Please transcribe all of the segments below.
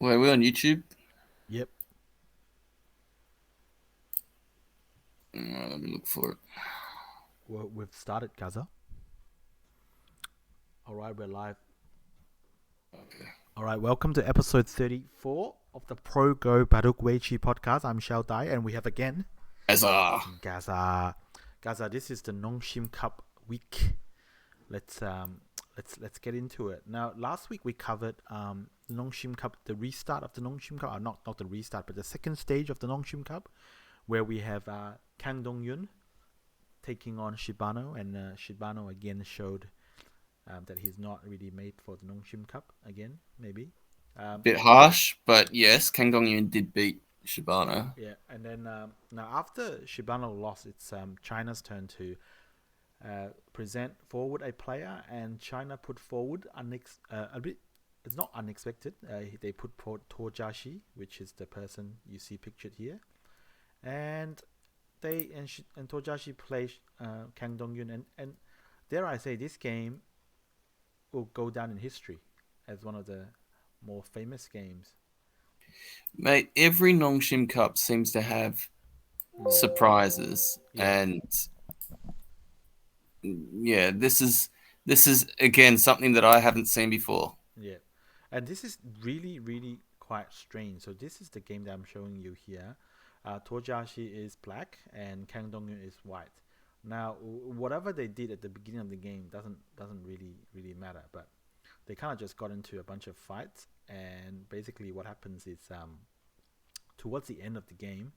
Wait, we're on YouTube. Yep. Let me look for it. Well, we've started, Gaza. All right, we're live. Okay. All right, welcome to episode 34 of the Pro Go Baduk Weiqi podcast. I'm Xiao Dai, and we have again As Gaza. Gaza, this is the Nongshim Cup week. Let's let's get into it. Now, last week we covered the Nongshim Cup, the restart of the Nongshim Cup, not the restart, but the second stage of the Nongshim Cup, where we have Kang Dongyun taking on Shibano, and Shibano again showed that he's not really made for the Nongshim Cup again, maybe. bit harsh, but yes, Kang Dongyun did beat Shibano. Yeah, and then now after Shibano lost, it's China's turn to present forward a player, and China put forward a bit. It's not unexpected. They put forward Tuo Jiaxi, which is the person you see pictured here, and and Tuo Jiaxi plays Kang Dongyun, and dare I say, this game will go down in history as one of the more famous games. Mate, every Nongshim Cup seems to have Mm. surprises, Yeah, and yeah, this is again something that I haven't seen before. yeah, and this is really quite strange. So this is the game that I'm showing you here. Tojashi is black and Kang Dongyun is white. Now, whatever they did at the beginning of the game doesn't really matter. But they kind of just got into a bunch of fights, and basically what happens is towards the end of the game,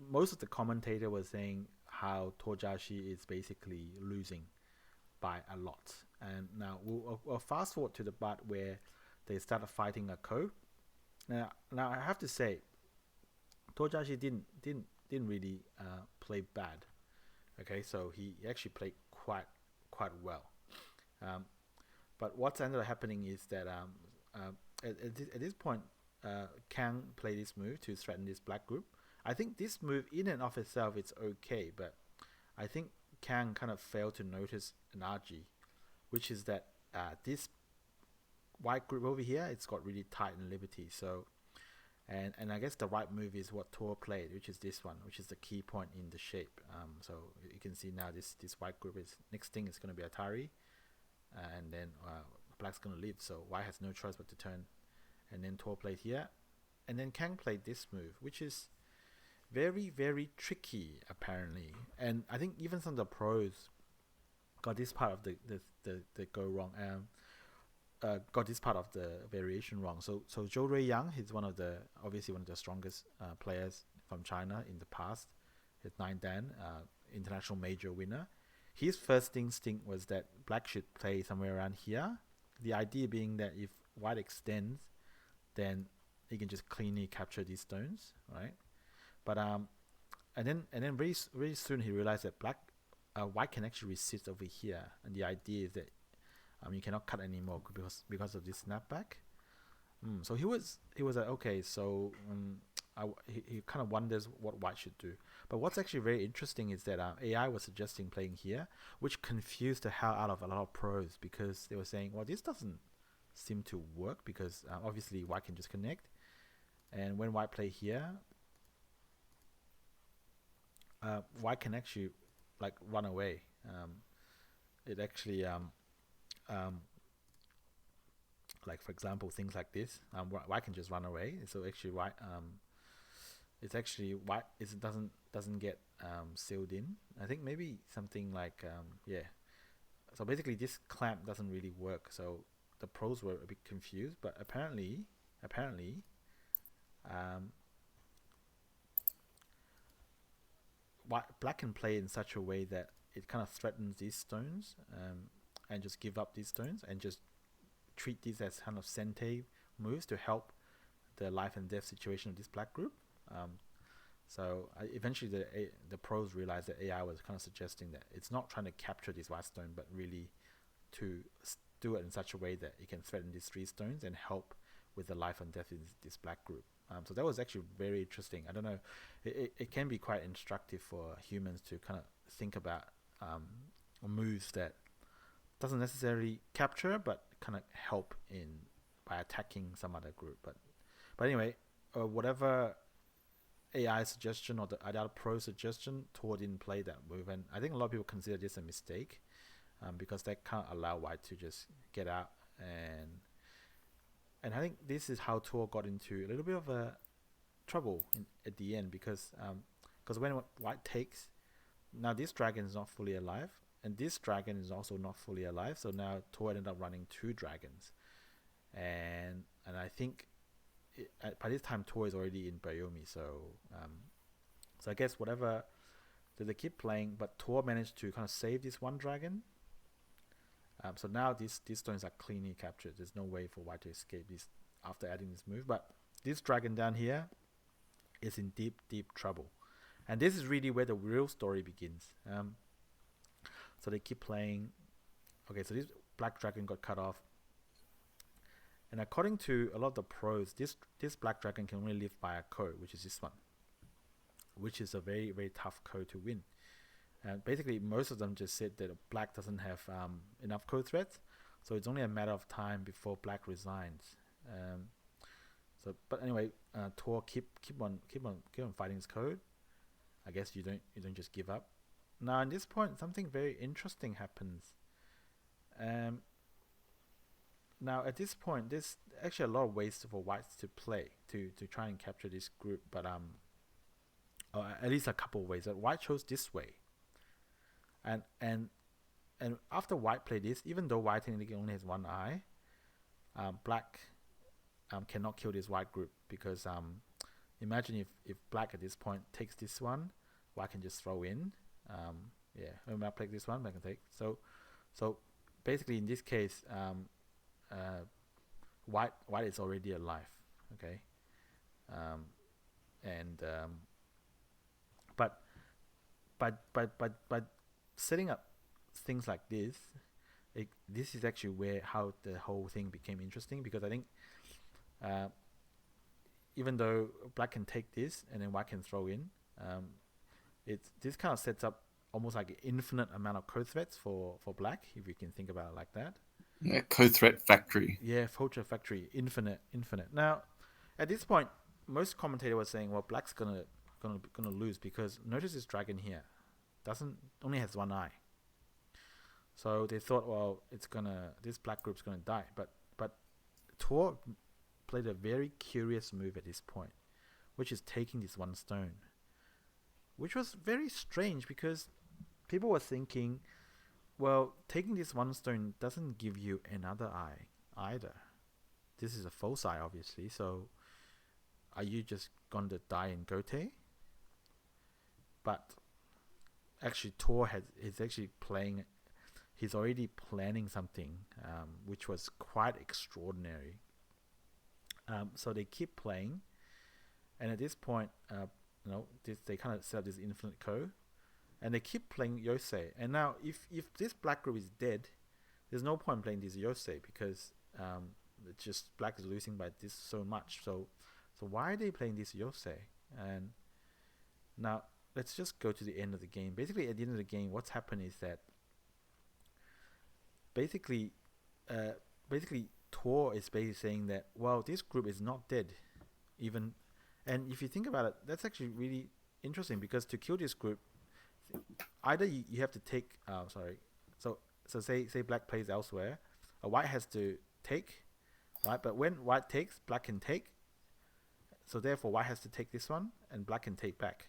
most of the commentator was saying how Tojashi is basically losing by a lot. And now we'll fast forward to the part where they started fighting a Ko. Now I have to say, Tojashi didn't really play bad. Okay, so he actually played quite well. Um, but what's ended up happening is that at this point, Kang played this move to threaten this black group. I think this move in and of itself it's okay, but I think Kang kind of failed to notice an RG, which is that this white group over here, it's got really tight and liberty. So, and I guess the right move is what Tor played, which is this one, which is the key point in the shape. So you can see now this white group is next thing is going to be Atari, and then black's going to live. So white has no choice but to turn, and then Tor played here, and then Kang played this move, which is very tricky apparently. And I think even some of the pros got this part of the go wrong. Got this part of the variation wrong. So Zhou Ruiyang, he's obviously one of the strongest players from China in the past. He's 9 Dan, international major winner. His first instinct was that black should play somewhere around here. The idea being that if white extends, then he can just cleanly capture these stones, right? But and then very soon he realized that white can actually resist over here, and the idea is that you cannot cut anymore because of this snapback. So he was like, okay, so he kind of wonders what white should do. But what's actually very interesting is that AI was suggesting playing here, which confused the hell out of a lot of pros because they were saying, well, this doesn't seem to work because obviously white can just connect, and when white play here, white can actually like run away. It actually um, like for example things like this, white can just run away. So actually white it's actually white it doesn't get sealed in. I think maybe something like yeah. So basically this clamp doesn't really work. So the pros were a bit confused, but apparently um, black can play in such a way that it kind of threatens these stones, and just give up these stones and just treat these as kind of sente moves to help the life and death situation of this black group. Um, so eventually the pros realized that AI was kind of suggesting that it's not trying to capture this white stone, but really to do it in such a way that it can threaten these three stones and help with the life and death in this black group. So that was actually very interesting. I don't know, it can be quite instructive for humans to kind of think about um, moves that doesn't necessarily capture, but kind of help in by attacking some other group. But anyway, whatever AI suggestion or the other pro suggestion, Tuo didn't play that move, and I think a lot of people consider this a mistake, because they can't allow White to just get out, and I think this is how Tuo got into a little bit of a trouble at the end, because when White takes, now this dragon is not fully alive, and this dragon is also not fully alive, so now Tuo ended up running 2 dragons, and I think by this time Tuo is already in Bayomi, so I guess whatever they keep playing, but Tuo managed to kind of save this 1 dragon. So now these stones are cleanly captured. There's no way for White to escape this after adding this move. But this dragon down here is in deep trouble, and this is really where the real story begins. So they keep playing. Okay, so this black dragon got cut off, and according to a lot of the pros, this black dragon can only live by a code, which is this one, which is a very, very tough code to win. And basically, most of them just said that black doesn't have enough code threats, so it's only a matter of time before black resigns. But anyway, Tuo keep on fighting his code. I guess you don't just give up. Now at this point, something very interesting happens. Now at this point, there's actually a lot of ways for whites to play to try and capture this group, but or at least a couple of ways. That white chose this way. And after white played this, even though white technically only has 1 eye, black cannot kill this white group, because imagine if black at this point takes this one, white can just throw in. When black takes this one, black can take. So basically in this case, white is already alive. Okay, but setting up things like this, this is actually where how the whole thing became interesting, because I think even though black can take this and then white can throw in, this kind of sets up almost like an infinite amount of code threats for black, if you can think about it like that. Yeah, code threat factory. Yeah, code threat factory, infinite. Now, at this point, most commentators were saying, well, black's gonna lose, because notice this dragon here only has 1 eye. So they thought, well, this black group's gonna die. But Tuo played a very curious move at this point, which is taking this 1 stone, which was very strange, because people were thinking, well, taking this 1 stone doesn't give you another eye either. This is a false eye, obviously. So are you just going to die in Gote? But actually, Tuo is actually playing. He's already planning something, which was quite extraordinary. So they keep playing, and at this point, they kind of set up this infinite code, and they keep playing Yosei. And now, if this black group is dead, there's no point playing this Yosei, because it's just black is losing by this so much. So why are they playing this Yosei? And now let's just go to the end of the game. Basically, at the end of the game, what's happened is that basically Tuo is basically saying that, well, this group is not dead, even. And if you think about it, that's actually really interesting, because to kill this group, either you have to take so say black plays elsewhere, a white has to take, right? But when white takes, black can take, so therefore white has to take this one and black can take back.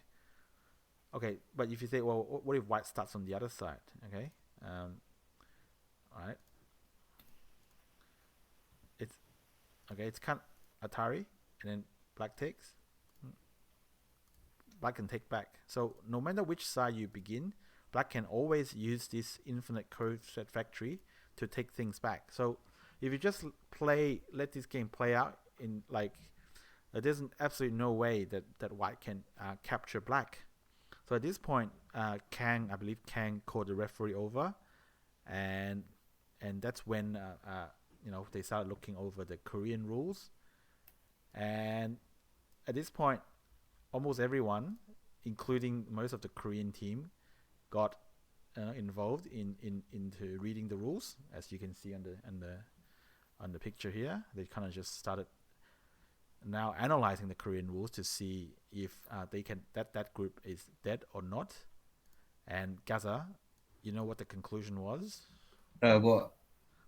Okay, but if you say, well, what if white starts on the other side? Okay, alright, it's kind of Atari, and then black takes, black can take back. So no matter which side you begin, black can always use this infinite code set factory to take things back. So if you just let this game play out in there's absolutely no way that white can capture black. So at this point, I believe Kang called the referee over, and that's when they started looking over the Korean rules. And at this point, almost everyone, including most of the Korean team, got involved into reading the rules, as you can see on on the picture here. They kind of just started now analyzing the Korean rules to see if they can that group is dead or not. And Gaza, you know what the conclusion was? What?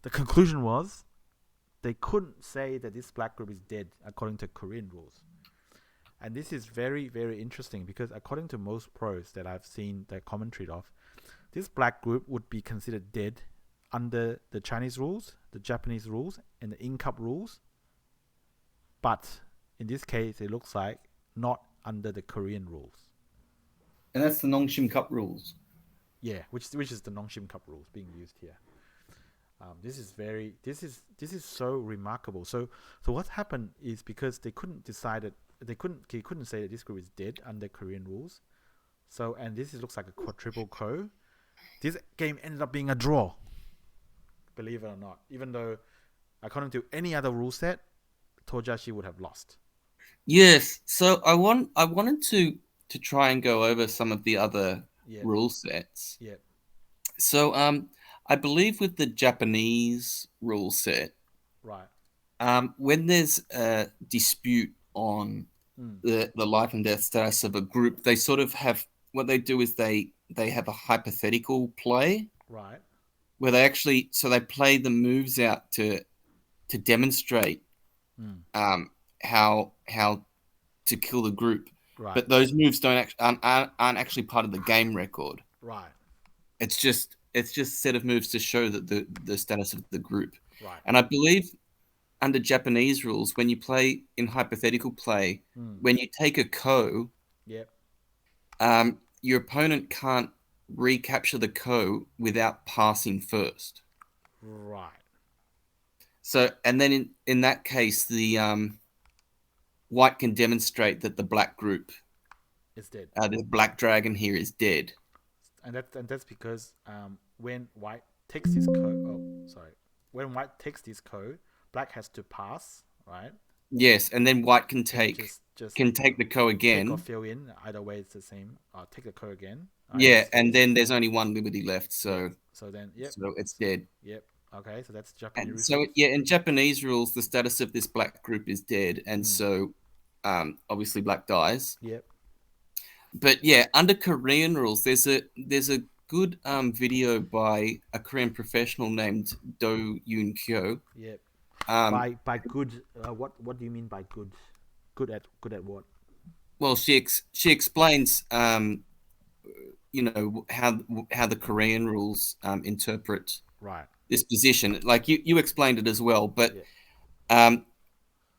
The conclusion was they couldn't say that this black group is dead according to Korean rules. And this is very, very interesting because according to most pros that I've seen the commentary of, this black group would be considered dead under the Chinese rules, the Japanese rules, and the In-Cup rules. But in this case, it looks like not under the Korean rules. And that's the Nongshim Cup rules. Yeah, which is the Nongshim Cup rules being used here. This is so remarkable. So what happened is because they couldn't decide that he couldn't say that this group is dead under Korean rules. So and this looks like a quadruple ko. This game ended up being a draw. Believe it or not, even though according to any other rule set, Tuo Jiaxi would have lost. Yes. So I wanted to try and go over some of the other rule sets. Yeah. So I believe with the Japanese rule set, right, when there's a dispute on the life and death status of a group, they sort of have what they do is they have a hypothetical play, right, where they actually they play the moves out to demonstrate how to kill the group. right, But those moves aren't actually part of the game record. right, It's just a set of moves to show that the status of the group. right. And I believe under Japanese rules, when you play in hypothetical play, when you take a ko, Yep. Your opponent can't recapture the ko without passing first. Right. So, and then in that case, the white can demonstrate that the black group It's dead. the black dragon here is dead. And that's because when white takes this when white takes this ko, black has to pass, right? Yes, and then white can take Just take the ko again. take or fill in. Either way, it's the same. Take the ko again. Right? Yeah, and then there's only one liberty left, so then yep. so it's dead. Yep. Okay, so that's Japanese. And so yeah, in Japanese rules, the status of this black group is dead, and so obviously black dies. Yep. But yeah, under Korean rules, there's a good video by a Korean professional named Do-Yoon Kyo. Yep. By good, what do you mean by good? Good at what? Well, she explains you know how the Korean rules interpret Right. this position. Like you explained it as well, but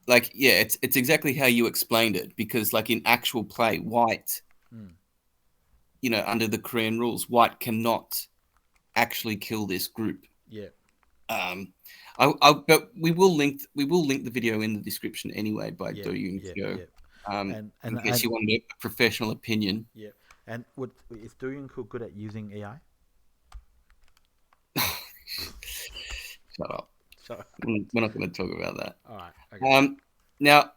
like yeah, it's exactly how you explained it, because like in actual play, white you know, under the Korean rules, white cannot actually kill this group. Yeah. But we will link the video in the description anyway by Do-Yoon Kyo. In case you want a professional opinion. Yeah. And is Do-Yoon Kyo good at using AI? Shut up. We're not going to talk about that. All right. Okay. Now,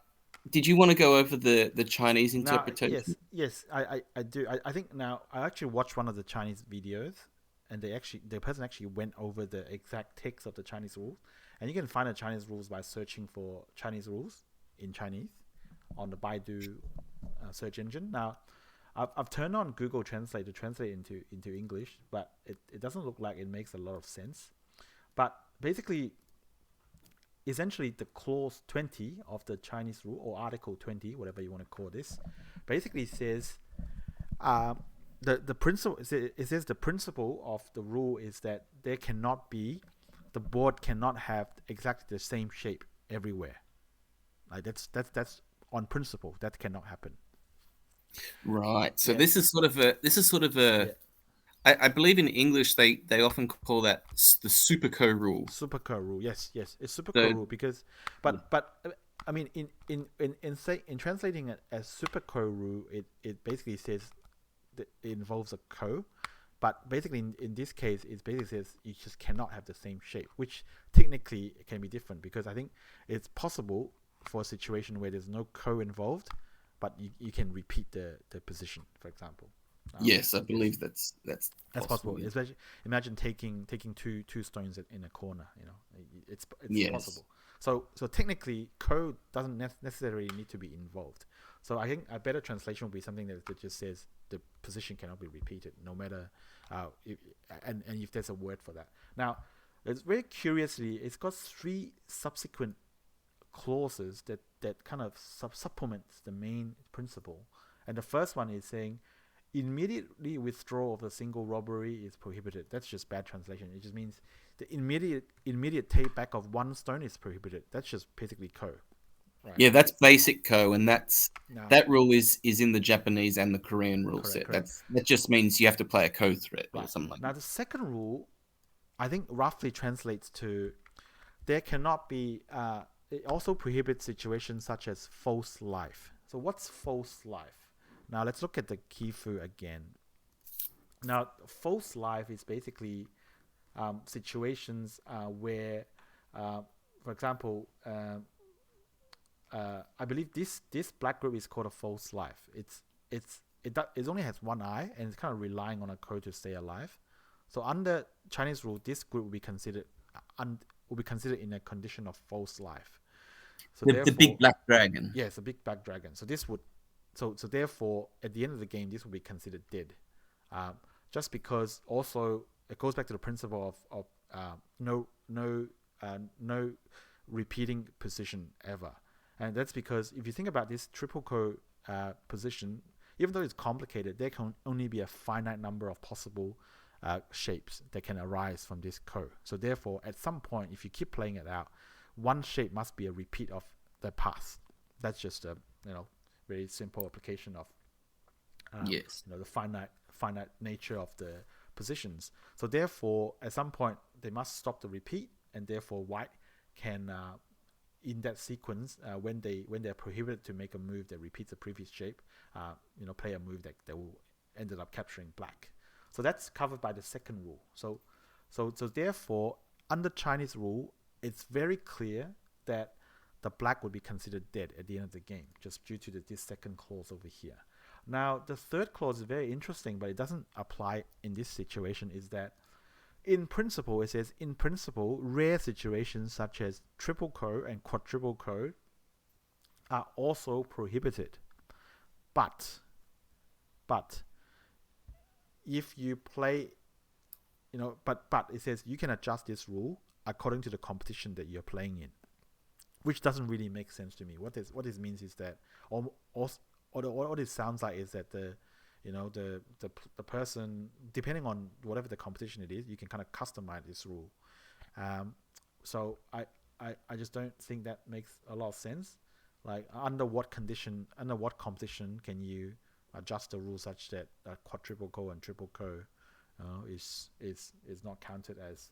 did you want to go over the Chinese interpretation? Yes, I do. I think now I actually watched one of the Chinese videos, and the person actually went over the exact text of the Chinese rules, and you can find the Chinese rules by searching for Chinese rules in Chinese on the Baidu search engine. Now, I've turned on Google Translate to translate into English, but it doesn't look like it makes a lot of sense. But basically, essentially the clause 20 of the Chinese rule, or article 20, whatever you want to call this, basically says the principle. It says the principle of the rule is that the board cannot have exactly the same shape everywhere. Like that's on principle, that cannot happen. Right. So this is sort of a I believe in English they often call that the Superco rule. Superco rule, yes, it's Superco rule because, but I mean in translating it as Superco rule, it basically says that it involves a co, but basically in this case it basically says you just cannot have the same shape, which technically it can be different because I think it's possible for a situation where there's no co involved, but you can repeat the position, for example. Yes, I believe that's possible. possible. Yeah. Especially imagine taking two stones in a corner. It's Yes. possible. So technically, code doesn't necessarily need to be involved. So I think a better translation would be something that just says the position cannot be repeated, no matter and if there's a word for that. Now, it's very curiously, it's got 3 subsequent clauses that kind of supplements the main principle. And the first one is saying immediately withdrawal of a single robbery is prohibited. That's just bad translation. It just means the immediate take back of 1 stone is prohibited. That's just basically ko. Right. Yeah, that's basic ko, and that rule is in the Japanese and the Korean rule set. Correct. That just means you have to play a ko threat or something like that. Now the second rule, I think roughly translates to there cannot be. It also prohibits situations such as false life. So what's false life? Now let's look at the Kifu again. Now false life is basically situations where, for example, I believe this black group is called a false life. It only has 1 eye and it's kind of relying on a code to stay alive. So under Chinese rule, this group will be considered in a condition of false life. So the big black dragon. Yes, the big black dragon. So this would, so therefore, at the end of the game, this will be considered dead. Just because also it goes back to the principle of no repeating position ever, and that's because if you think about this triple ko position, even though it's complicated, there can only be a finite number of possible shapes that can arise from this ko. So therefore, at some point, if you keep playing it out, 1 shape must be a repeat of the past. That's just a very simple application of the finite nature of the positions. So therefore, at some point, they must stop the repeat, and therefore white can in that sequence when they're prohibited to make a move that repeats the previous shape, play a move that will ended up capturing black. So that's covered by the second rule. So therefore, under Chinese rule, it's very clear that the black would be considered dead at the end of the game, just due to this second clause over here. Now, the third clause is very interesting, but it doesn't apply in this situation, is that in principle, it says, in principle, rare situations such as triple ko and quadruple ko are also prohibited. But if you play, but it says you can adjust this rule according to the competition that you're playing in, which doesn't really make sense to me. What this means is that, or what it sounds like is that the person, depending on whatever the competition it is, you can kind of customize this rule. So I just don't think that makes a lot of sense. Like under what competition can you adjust the rule such that quadruple ko and triple ko is not counted as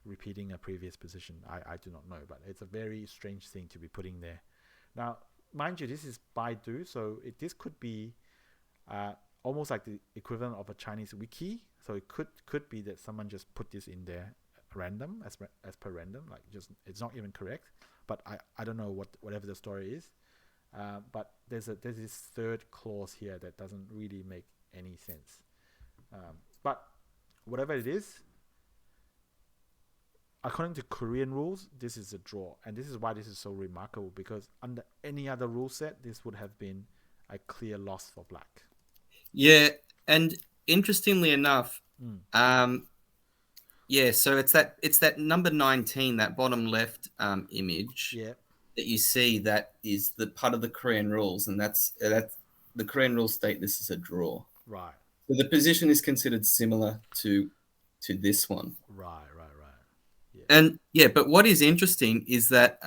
repeating a previous position? I do not know, but it's a very strange thing to be putting there. Now, mind you, this is Baidu, so this could be almost like the equivalent of a Chinese wiki. So it could be that someone just put this in there random, as per random, like just it's not even correct. But I don't know whatever the story is. But there's this third clause here that doesn't really make any sense. But whatever it is, according to Korean rules, this is a draw. And this is why this is so remarkable, because under any other rule set, this would have been a clear loss for black. Yeah, and interestingly enough, so it's that number 19, that bottom left image that you see, that is the part of the Korean rules, and that's the Korean rules state this is a draw. Right. So the position is considered similar to this one. Right. Yeah. And but what is interesting is that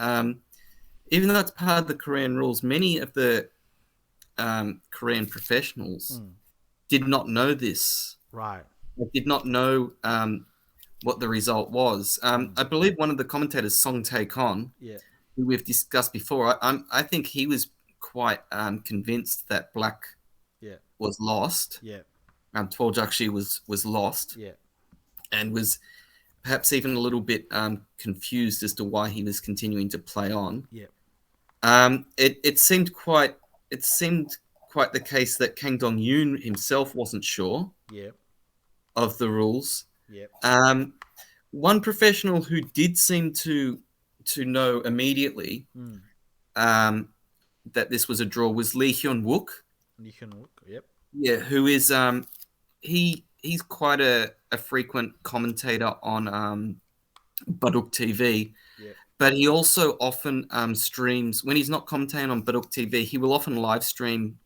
even though it's part of the Korean rules, many of the Korean professionals did not know this. Right. They did not know what the result was. I believe one of the commentators, Song Tae-kon, who we've discussed before, I think he was quite convinced that black was lost. Yeah. Tuo Jiaxi was lost. Yeah. And was perhaps even a little bit confused as to why he was continuing to play on. Yeah. It seemed quite quite the case that Kang Dongyun himself wasn't sure of the rules. One professional who did seem to know immediately that this was a draw was Lee Hyun-wook. Yeah, who is he's quite a frequent commentator on Baduk TV. But he also often streams, when he's not commentating on Baduk TV, he will often live stream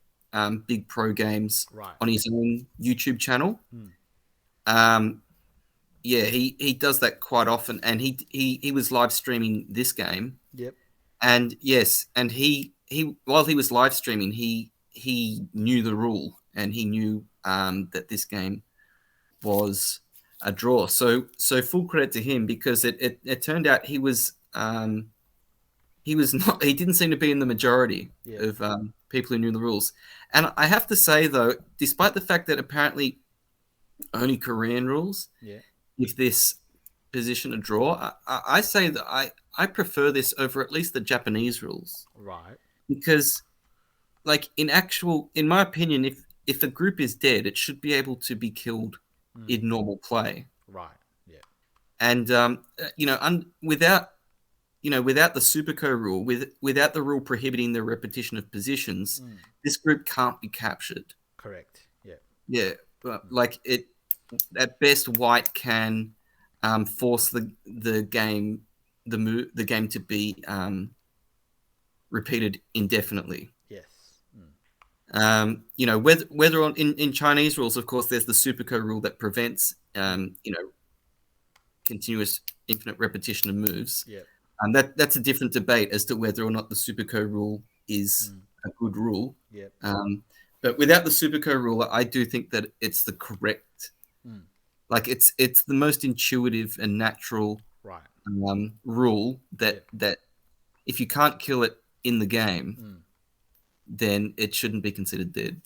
big pro games on his own YouTube channel. Yeah, he does that quite often, and he was live streaming this game. And yes, and he while he was live streaming, he knew the rule, and he knew that this game was a draw. So full credit to him, because it turned out he didn't seem to be in the majority of people who knew the rules. And I have to say, though, despite the fact that apparently only Korean rules give this position a draw, I say that I prefer this over at least the Japanese rules. Because, like, in my opinion, if a group is dead, it should be able to be killed in normal play. And without the Superco rule, without the rule prohibiting the repetition of positions, this group can't be captured. Correct. Yeah, but like at best, White can force the game to be repeated indefinitely. Whether on in Chinese rules, of course, there's the Superco rule that prevents continuous infinite repetition of moves. That's a different debate as to whether or not the Superco rule is a good rule. But without the Superco rule, I do think that it's the correct, like it's the most intuitive and natural rule that if you can't kill it in the game, then it shouldn't be considered dead.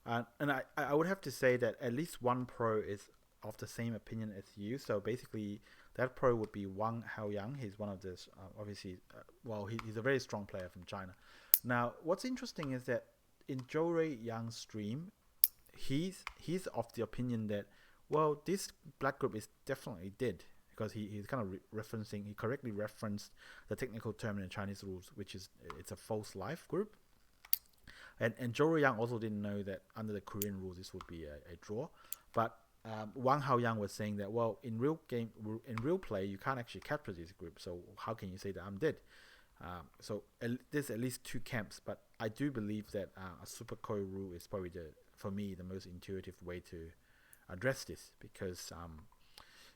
And I would have to say that at least one pro is of the same opinion as you. So basically, that pro would be Wang Haoyang. He's one of the obviously, he's a very strong player from China. Now, what's interesting is that in Zhou Yang's stream, he's of the opinion that, well, this black group is definitely dead, because he's kind of he correctly referenced the technical term in the Chinese rules, which is it's a false life group. And Zhou Yang also didn't know that under the Korean rules this would be a draw. But Wang Haoyang was saying that, well, in real play, you can't actually capture this group, so how can you say that I'm dead? So there's at least two camps, but I do believe that a Superco rule is probably for me the most intuitive way to address this, because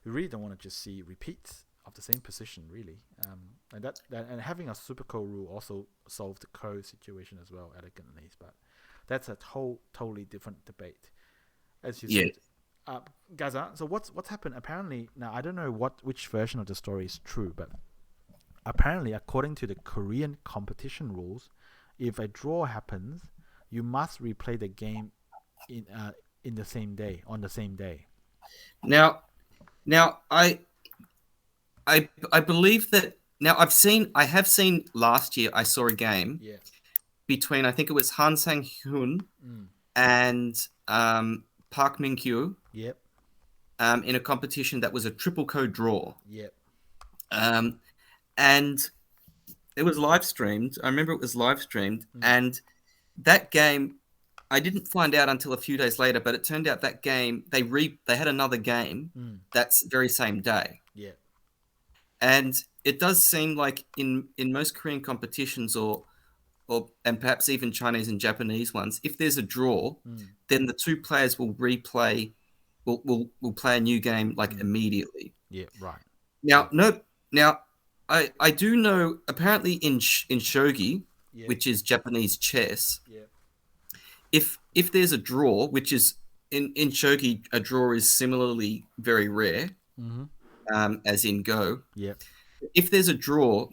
we really don't want to just see repeats of the same position, really. And having a Superco rule also solved the co situation as well elegantly, but that's a totally different debate, as you said. Gaza, so what's happened? Apparently, now I don't know which version of the story is true, but apparently, according to the Korean competition rules, if a draw happens, you must replay the game in the same day, on the same day. Now I believe that. Now I have seen last year. I saw a game between, I think it was Han Sang-hyun and Park Min-kyu. In a competition that was a triple co draw. And it was live streamed. I remember it was live streamed, and that game I didn't find out until a few days later, but it turned out that game they had another game that's very same day. And it does seem like in most Korean competitions and perhaps even Chinese and Japanese ones, if there's a draw, then the two players will replay will play a new game like immediately. Now I do know, apparently in shogi, which is Japanese chess, if there's a draw, which is in shogi, a draw is similarly very rare, as in Go. If there's a draw,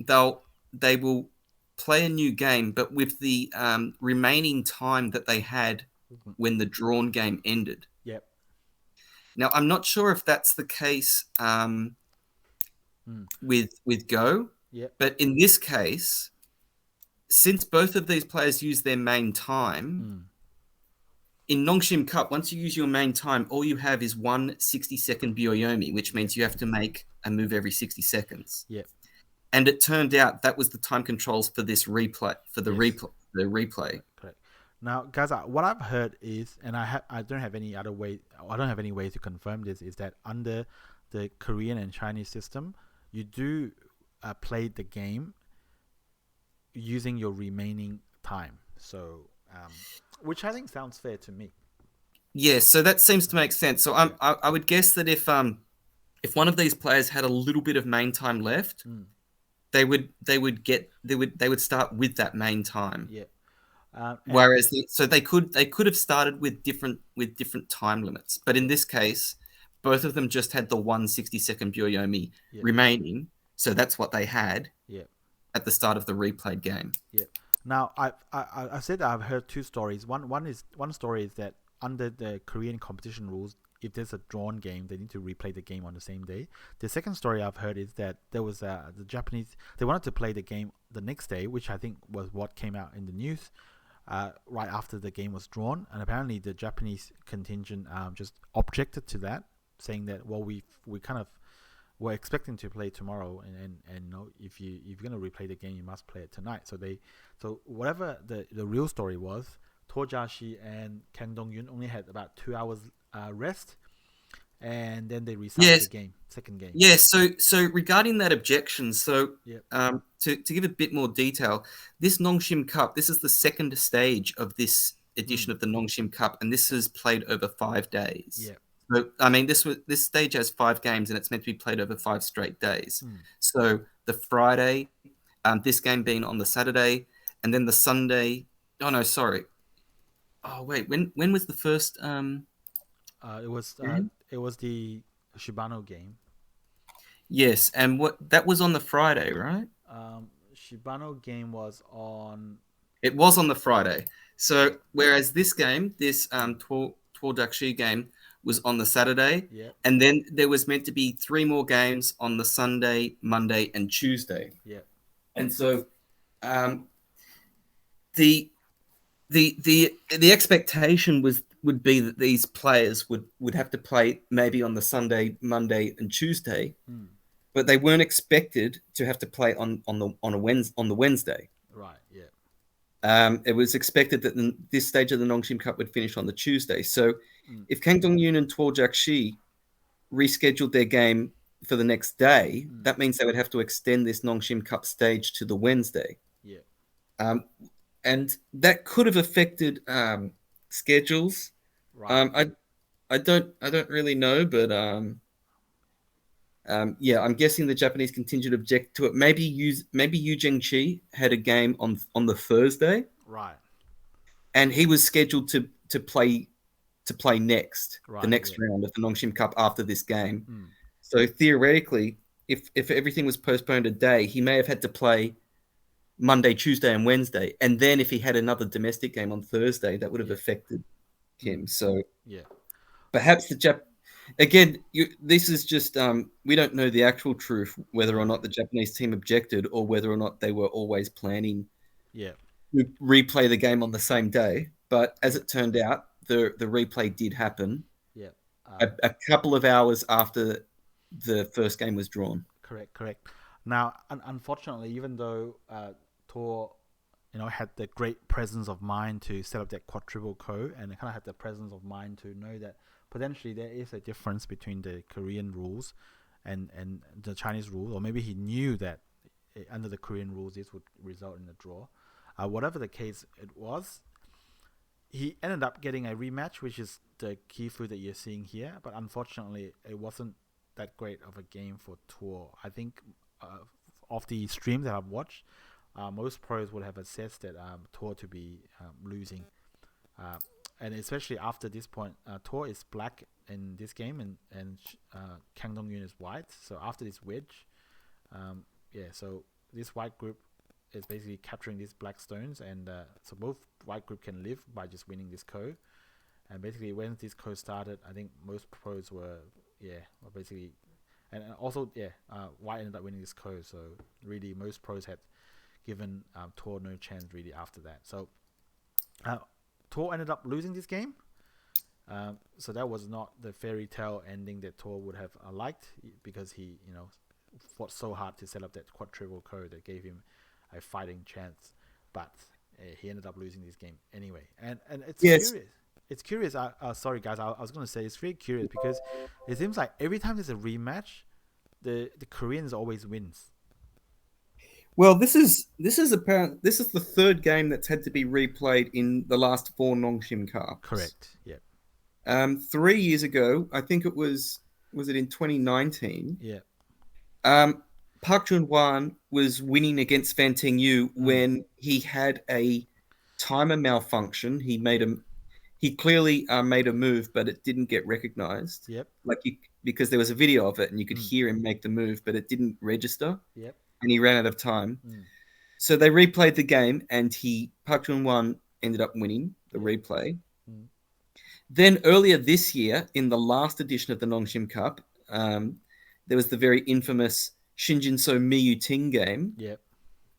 they will play a new game, but with the remaining time that they had when the drawn game ended. Now, I'm not sure if that's the case with Go, but in this case, since both of these players use their main time, in Nongshim Cup, once you use your main time, all you have is one 60-second Byoyomi, which means you have to make a move every 60 seconds. Yeah. And it turned out that was the time controls for this replay, for the replay. Correct. Now, guys, what I've heard is, and I don't have any other way, I don't have any way to confirm this, is that under the Korean and Chinese system, you do play the game using your remaining time. So, which I think sounds fair to me. Yeah, so that seems to make sense. So I would guess that if one of these players had a little bit of main time left, they would start with that main time. Yeah. Whereas they could have started with different time limits, but in this case, both of them just had the 160-second Byoyomi remaining, so that's what they had at the start of the replayed game. Yeah. Now I said that I've heard two stories. One story is that under the Korean competition rules, if there's a drawn game, they need to replay the game on the same day. The second story I've heard is that there was the Japanese, they wanted to play the game the next day, which I think was what came out in the news. Right after the game was drawn, and apparently the Japanese contingent just objected to that, saying that, well, we kind of were expecting to play tomorrow, and no, if you're gonna replay the game, you must play it tonight. So whatever the real story was, Tuo Jiaxi and Kang Dongyun only had about 2 hours rest, and then they restarted the second game. Yeah. So regarding that objection, to give a bit more detail, this Nongshim Cup, this is the second stage of this edition of the Nongshim Cup, and this is played over 5 days. Yeah. So, I mean, this stage has 5 games, and it's meant to be played over 5 straight days. So the Friday, this game being on the Saturday, and then the Sunday. Oh no, sorry. Oh wait, when was the first? It was the Shibano game. Yes, and that was on the Friday, right? Shibano game was on. It was on the Friday. So whereas this game, this Tuo Jiaxi game, was on the Saturday, and then there was meant to be 3 more games on the Sunday, Monday, and Tuesday. Yeah, and so the expectation would be that these players would have to play maybe on the Sunday, Monday, and Tuesday, but they weren't expected to have to play on the Wednesday. Right. Yeah. It was expected that this stage of the Nongshim Cup would finish on the Tuesday. So, if Kang Dongyun and Tuo Jiaxi rescheduled their game for the next day, that means they would have to extend this Nongshim Cup stage to the Wednesday. Yeah. And that could have affected schedules. Right. I don't really know, but I'm guessing the Japanese contingent object to it. Maybe Yu Zhengqi had a game on the Thursday, right? And he was scheduled to play next, the next round of the Nongshim Cup after this game. So theoretically, if everything was postponed a day, he may have had to play Monday, Tuesday, and Wednesday, and then if he had another domestic game on Thursday, that would have affected him. So perhaps this is just we don't know the actual truth, whether or not the Japanese team objected or whether or not they were always planning to replay the game on the same day. But as it turned out, the replay did happen a couple of hours after the first game was drawn. Correct. Now, unfortunately, even though Tuo had the great presence of mind to set up that quadruple code, and kind of had the presence of mind to know that potentially there is a difference between the Korean rules and the Chinese rules, or maybe he knew that under the Korean rules this would result in a draw. Whatever the case it was, he ended up getting a rematch, which is the key food that you're seeing here. But unfortunately, it wasn't that great of a game for Tuo. I think of the streams that I've watched, most pros would have assessed that Tuo to be losing. And especially after this point, Tuo is black in this game, and Kang Dongyun is white. So after this wedge, so this white group is basically capturing these black stones, and so both white group can live by just winning this code. And basically, when this code started, I think most pros were basically, and also white ended up winning this code. So really, most pros had given Tuo no chance really after that. So Tuo ended up losing this game. So that was not the fairy tale ending that Tuo would have liked, because he, fought so hard to set up that quadruple code that gave him a fighting chance. But he ended up losing this game anyway. And it's curious. It's curious. Sorry guys, I was going to say it's very curious because it seems like every time there's a rematch, the Koreans always wins. Well, this is apparent. This is the third game that's had to be replayed in the last 4 Nongshim Cups. Correct. Yeah. 3 years ago, I think it was it in 2019? Yeah. Park Jun-hwan was winning against Fan Ting-yu when he had a timer malfunction. He clearly made a move, but it didn't get recognized. Yep. Because there was a video of it and you could hear him make the move, but it didn't register. Yep. And he ran out of time. So they replayed the game, and Park Jun-hwan ended up winning the replay. Then earlier this year, in the last edition of the Nongshim Cup, there was the very infamous Shinjin-so Miyu-ting game,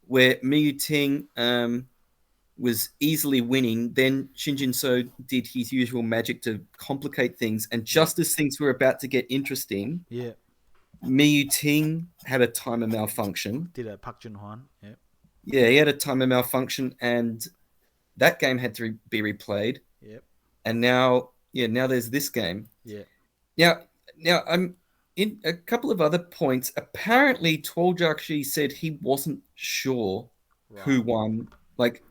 where Miyu-ting was easily winning. Then Shinjin-so did his usual magic to complicate things, and just as things were about to get interesting, Miyu-ting had a timer malfunction. Did a Park Jun-hwan? Yeah, he had a timer malfunction, and that game had to be replayed. And now there's this game. Now I'm in a couple of other points. Apparently, Tuo Jiaxi said he wasn't sure who won. Like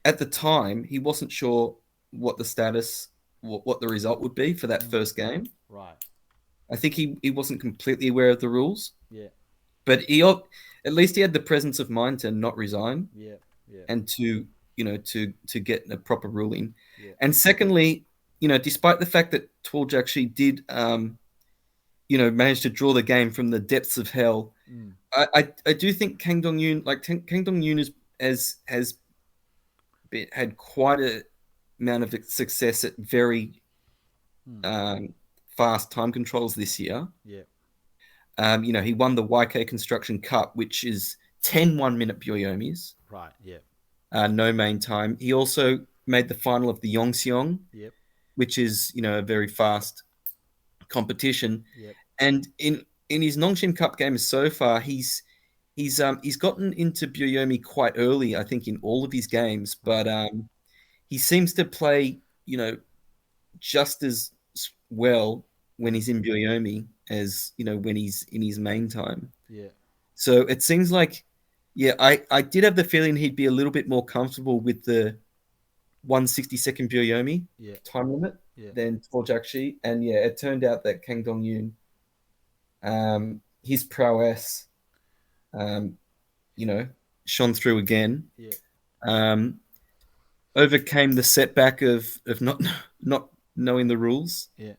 at the time, he wasn't sure what the status, what the result would be for that first game. Right. I think he wasn't completely aware of the rules. Yeah. But at least he had the presence of mind to not resign. Yeah. And to get a proper ruling. And secondly, despite the fact that Tuo Jiaxi did manage to draw the game from the depths of hell, I do think Kang Dongyun has had quite a amount of success at very fast time controls this year. He won the Weiqi Construction Cup, which is 10 1-minute Byoyomis. Right. Yeah. No main time. He also made the final of the Yongseong, which is a very fast competition. And in his Nongshim Cup games so far, he's gotten into Byoyomi quite early, I think, in all of his games. But he seems to play just as well when he's in Byoyomi as when he's in his main time. So it seems like. Yeah, I did have the feeling he'd be a little bit more comfortable with the 1/62 Byoyomi time limit than Tuo Jiaxi. And it turned out that Kang Dongyun, his prowess, shone through again. Overcame the setback of not knowing the rules. In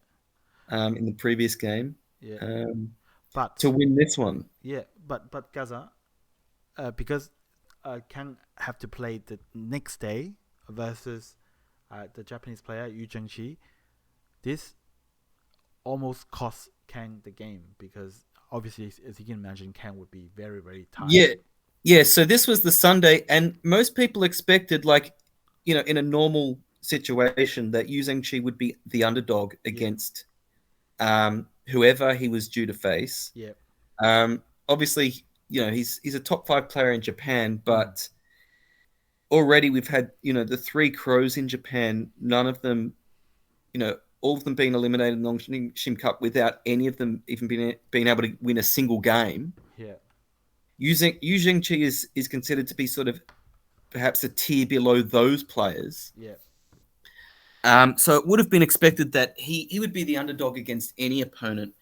the previous game. But to win this one. But Gaza. Because Kang have to play the next day versus the Japanese player Zhengqi. This almost cost Kang the game because obviously, as you can imagine, Kang would be very, very tired. So this was the Sunday, and most people expected, in a normal situation, that Zhengqi would be the underdog against whoever he was due to face. Obviously. He's a top 5 player in Japan, but already we've had, the 3 crows in Japan, none of them, all of them being eliminated in the Nongshim Cup without any of them even being able to win a single game. Yu Zhengqi is considered to be sort of perhaps a tier below those players. So it would have been expected that he would be the underdog against any opponent.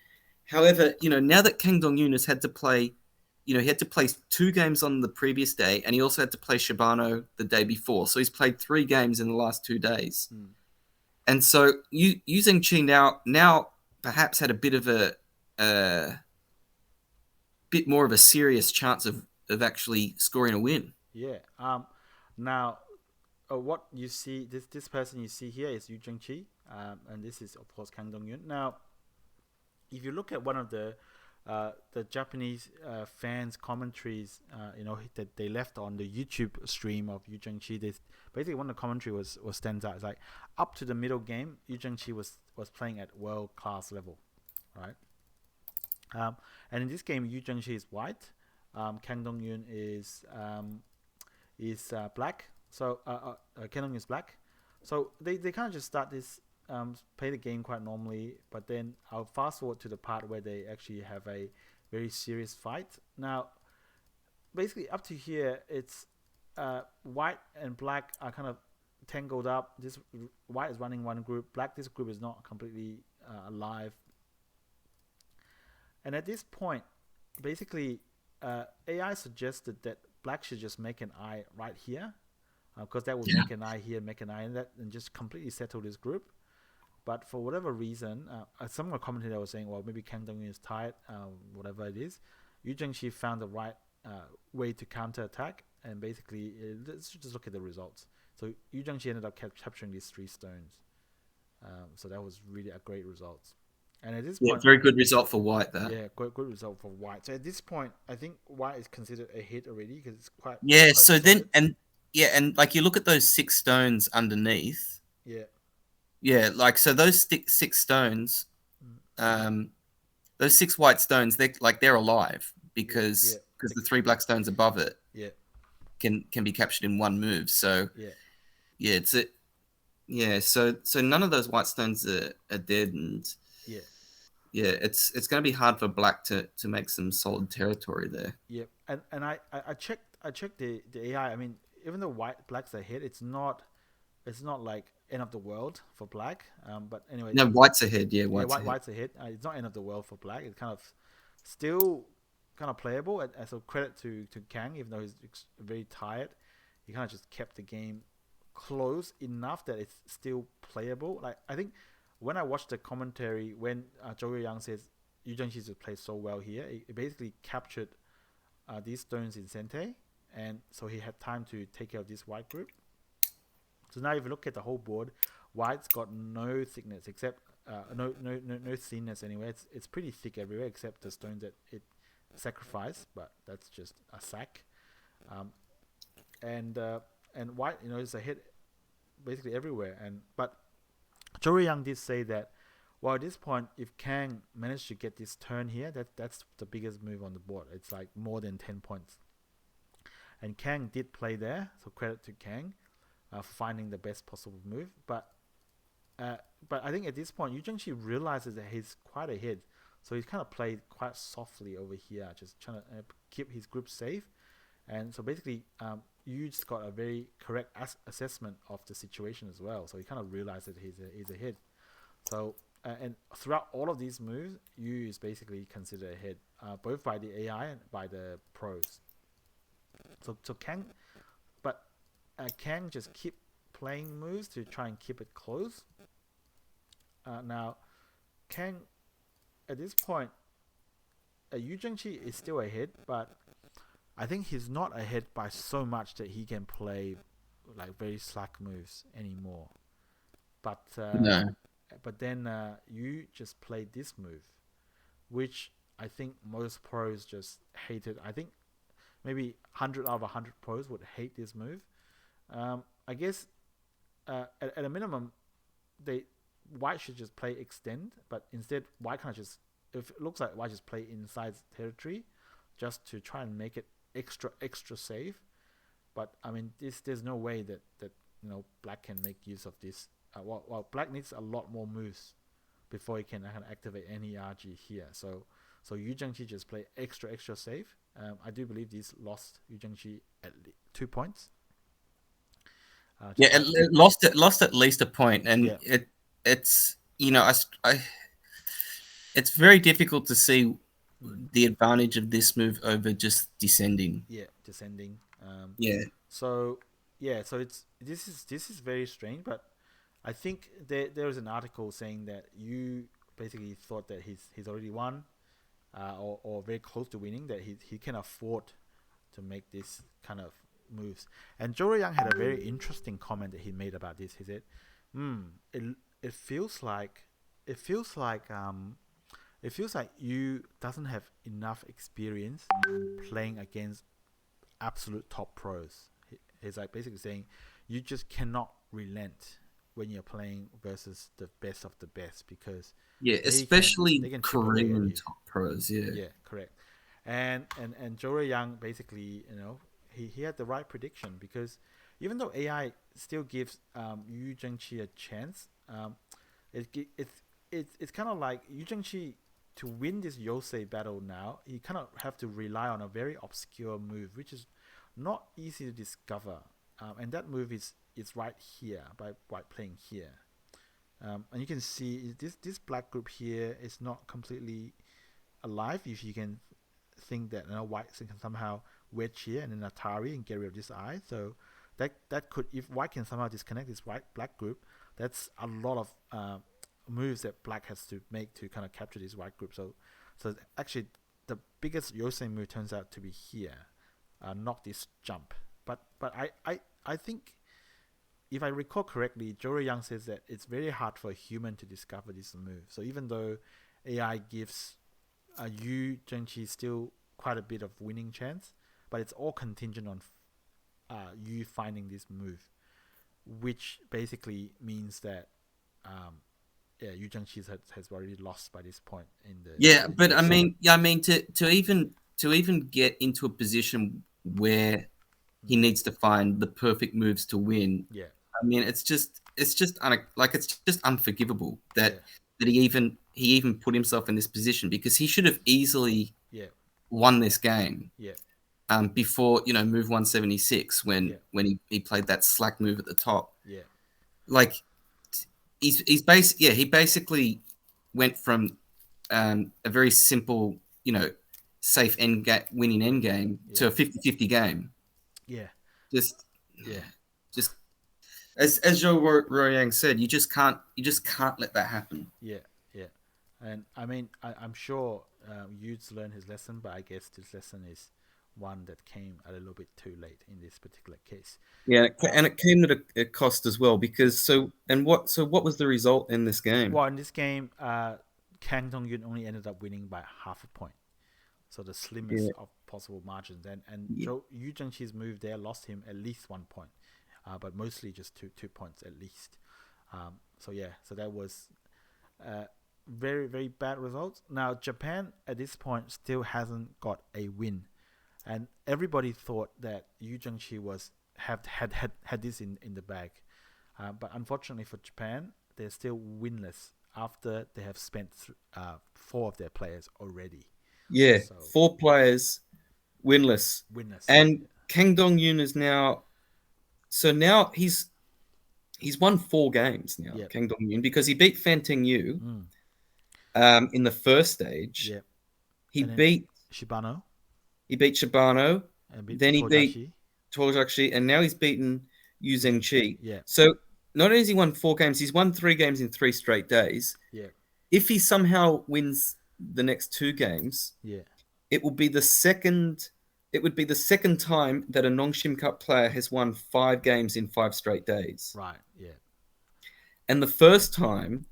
However, now that Kang Dongyun has had to play, he had to play 2 games on the previous day, and he also had to play Shibano the day before. So he's played 3 games in the last 2 days. And so Yu Zhengqi now perhaps had a bit of a bit more of a serious chance of actually scoring a win. Now, what you see, this person you see here is Yu Zhengqi, and this is of course Kang Dongyun. Now, if you look at one of the the Japanese fans commentaries, that they left on the YouTube stream of Yu Zhengqi. They basically one of the commentary was stands out. It's like up to the middle game, Yu Zhengqi was playing at world class level, right? And in this game, Yu Zhengqi is white, Kang Dongyun is black. So Kang Dongyun is black. So they kind of just start this. Play the game quite normally, but then I'll fast forward to the part where they actually have a very serious fight. Now, basically up to here, it's white and black are kind of tangled up. This white is running one group, black this group is not completely alive. And at this point, basically, AI suggested that black should just make an eye right here, because that would make an eye here, make an eye in that, and just completely settle this group. But for whatever reason, some of the commentators were saying, well, maybe Kang Dongyun is tired, whatever it is. Yu Zhengqi found the right way to counter-attack, and basically, let's just look at the results. So Yu Zhengqi ended up capturing these 3 stones. So that was really a great result. And at this point, very good result for white there. Yeah, good result for white. So at this point, I think white is considered a hit already because it's quite. Yeah. Quite so solid. and like you look at those 6 stones underneath. Yeah. Yeah, like so those 6 stones, those 6 white stones, they're alive because the 3 black stones above it, can be captured in one move. So so none of those white stones are dead, and it's going to be hard for black to make some solid territory there. Yeah, and I checked the AI. I mean, even though black's ahead, it's not like end of the world for black. But anyway, no, white's ahead. Yeah, white's ahead. It's not end of the world for black. It's kind of still kind of playable. As a credit to Kang, even though he's very tired, he kind of just kept the game close enough that it's still playable. Like I think when I watched the commentary, when Zhou Yang says Yu Zhengqi just plays so well here, it basically captured these stones in Sente, and so he had time to take care of this white group. So now if you look at the whole board, white's got no thickness except no thinness anyway. It's pretty thick everywhere except the stones that it sacrificed, but that's just a sack. And white, is a hit basically everywhere. But Zhou Yang did say that, well, at this point, if Kang managed to get this turn here, that's the biggest move on the board. It's like more than 10 points. And Kang did play there, so credit to Kang. For finding the best possible move, but I think at this point Yu Zhengqi realizes that he's quite ahead, so he's kind of played quite softly over here, just trying to keep his group safe. And so basically, Yu's got a very correct assessment of the situation as well, so he kind of realized that he's ahead. So and throughout all of these moves, Yu is basically considered ahead, both by the AI and by the pros. So Kang. Kang just keep playing moves to try and keep it close. Now, Kang, at this point, Yu Zhengqi is still ahead, but I think he's not ahead by so much that he can play like very slack moves anymore. But no. But then Yu just played this move, which I think most pros just hated. I think maybe 100 out of 100 pros would hate this move. I guess at a minimum, white should just play extend, but instead white kind of just, if it looks like white just play inside territory, just to try and make it extra safe. But I mean, there's no way that black can make use of this. Well, black needs a lot more moves before he can activate any RG here. So Yu Zhengqi just play extra safe. I do believe this lost Yu Zhengqi at 2 points. It lost at least a point, and it's it's very difficult to see the advantage of this move over just descending. Yeah, descending. So this is very strange, but I think there was an article saying that you basically thought that he's already won, or very close to winning, that he can afford to make this kind of moves. And Zhou Yang had a very interesting comment that he made about this. He said, it feels like it feels like Yu doesn't have enough experience playing against absolute top pros. He's like basically saying you just cannot relent when you're playing versus the best of the best, because especially they can chip away at Korean you. top pros. Yeah, Correct. And Zhou Yang basically, he had the right prediction, because even though AI still gives Yu Zhengqi a chance, it's kind of like Yu Zhengqi, to win this Yosei battle now, you kind of have to rely on a very obscure move, which is not easy to discover. And that move is right here by playing here. And you can see this black group here is not completely alive. If you can think that White can somehow wedge here and then Atari and get rid of this eye, so that could, if White can somehow disconnect this black group, that's a lot of moves that Black has to make to kind of capture this white group. So actually the biggest Yosei move turns out to be here, not this jump. But I think, if I recall correctly, Zhou Yang says that it's very hard for a human to discover this move. So even though AI gives Yu Zhengqi still quite a bit of winning chance, but it's all contingent on Yu finding this move, which basically means that Yu Zhengqi has already lost by this point in the to even get into a position where he needs to find the perfect moves to win. Yeah, I mean, it's just unforgivable that he even put himself in this position, because he should have easily won this game. Yeah. Before move 176 when he played that slack move at the top. Yeah. Like he basically went from a very simple, safe winning end game to a 50-50 game. Yeah. Just as Zhou Ruoyang said, you just can't let that happen. Yeah. And I mean, I'm sure Yu's learned his lesson, but I guess this lesson is one that came a little bit too late in this particular case. Yeah, and it came at a cost as well, because what was the result in this game? Well, in this game, Kang Dongyun only ended up winning by half a point, so the slimmest of possible margins. And Yu Zhengqi's move there lost him at least 1 point, but mostly just two points at least. So that was very, very bad results. Now Japan at this point still hasn't got a win, and everybody thought that Yu Zhengqi had this in the bag, but unfortunately for Japan, they're still winless after they have spent 4 of their players already. Yeah, so 4 players winless. And Kang Dongyun is now he's won 4 games now. Kang Dongyun, because he beat Fanting Yu in the first stage. Yep. He beat Shibano. He beat Shibano. Then he beat Tuo Jiaxi, and now he's beaten Yu Zhengqi. Yeah. So not only has he won 4 games, he's won 3 games in 3 straight days. Yeah. If he somehow wins the next 2 games, it would be the second time that a Nongshim Cup player has won 5 games in 5 straight days. Right. Yeah. And the first time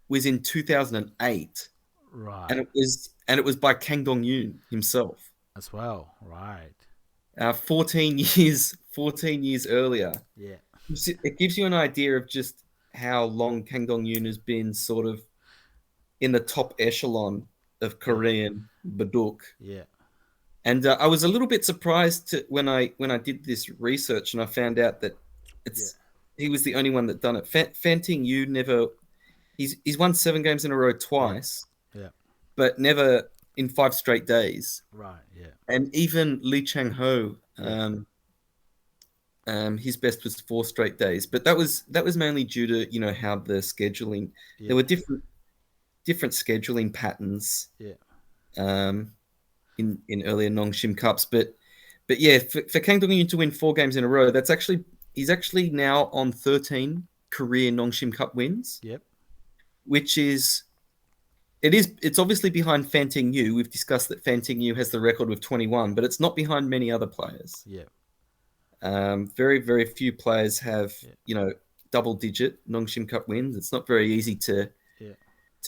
was in 2008. Right. And it was by Kang Dongyun himself as well. Right. 14 years earlier. Yeah. It gives you an idea of just how long Kang Dongyun has been sort of in the top echelon of Korean Baduk. Yeah. And I was a little bit surprised when I did this research and I found out that he was the only one that done it. Fanting Yu never. He's won 7 games in a row twice. Yeah. But never in 5 straight days. Right. Yeah. And even Lee Chang-ho, his best was 4 straight days. But that was mainly due to how the scheduling. Yeah. There were different scheduling patterns. Yeah. In earlier Nongshim Cups, but yeah, for Kang Dongyun to win 4 games in a row, he's actually now on 13 career Nongshim Cup wins. Yep. Which it's obviously behind Fanting Yu. We've discussed that Fanting Yu has the record with 21, but it's not behind many other players. Yeah. Very, very few players have double-digit Nongshim Cup wins. It's not very easy to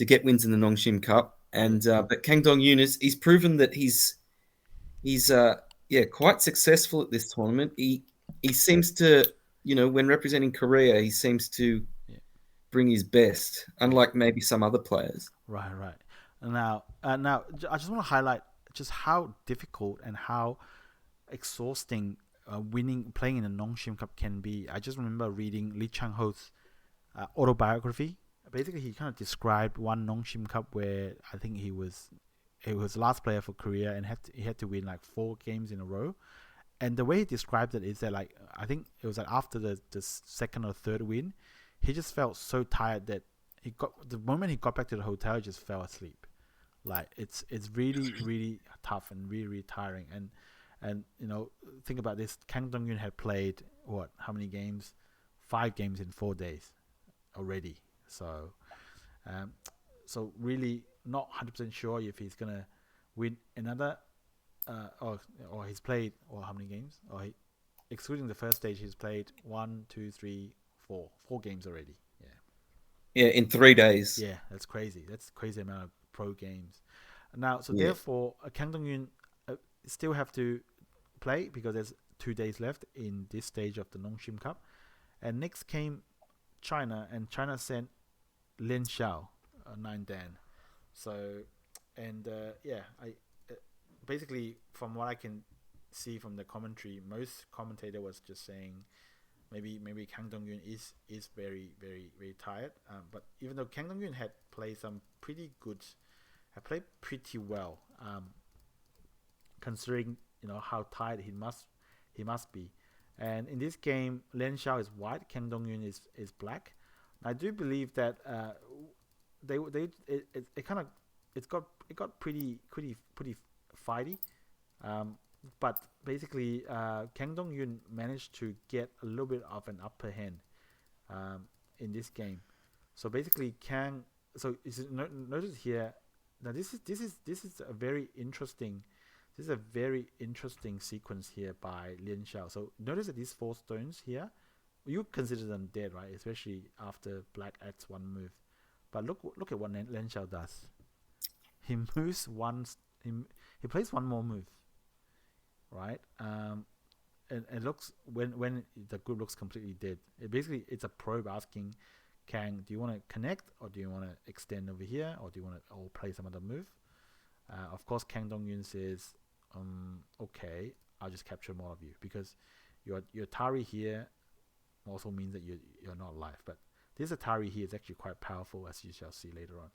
get wins in the Nongshim Cup. And but Kang Dongyun he's proven that he's quite successful at this tournament. He seems to, when representing Korea, he seems to bring his best, unlike maybe some other players. Right. Now, I just want to highlight just how difficult and how exhausting playing in the Nongshim Cup can be. I just remember reading Lee Chang-ho's autobiography. Basically, he kind of described one Nongshim Cup where I think he was the last player for Korea and he had to win like 4 games in a row. And the way he described it is that, like, I think it was like after the second or third win, he just felt so tired that the moment he got back to the hotel, he just fell asleep. Like it's really really tough and really really tiring. And think about this: Kang Dongyun had played how many games? 5 games in 4 days already. So really not 100% sure if he's gonna win another. Or he's played how many games? Excluding the first stage, he's played 1, 2, 3, 4 games already. Yeah, in 3 days. Yeah, that's crazy. That's a crazy amount of pro games. Now, so therefore, Kang Dongyun still have to play because there's 2 days left in this stage of the Nongshim Cup. And next came China, and China sent Lian Xiao, 9 Dan. So, and basically, from what I can see from the commentary, most commentator was just saying maybe Kang Dongyun is very very very tired. But even though Kang Dongyun had played pretty well, considering how tired he must be. And in this game, Lian Xiao is white, Kang Dongyun is black. I do believe that it got pretty fighty, but basically Kang Dongyun managed to get a little bit of an upper hand in this game. So basically notice here. Now this is a very interesting sequence here by Lian Xiao. So notice that these 4 stones here, you consider them dead, right? Especially after black adds 1 move. But look at what Lian Xiao does. He moves he plays 1 more move, right? And it looks when the group looks completely dead. It's a probe asking Kang, do you want to connect or do you want to extend over here or do you want to play some other move? Of course, Kang Dongyun says, okay, I'll just capture more of you because your Tari here also means that you're not alive. But this Atari here is actually quite powerful, as you shall see later on.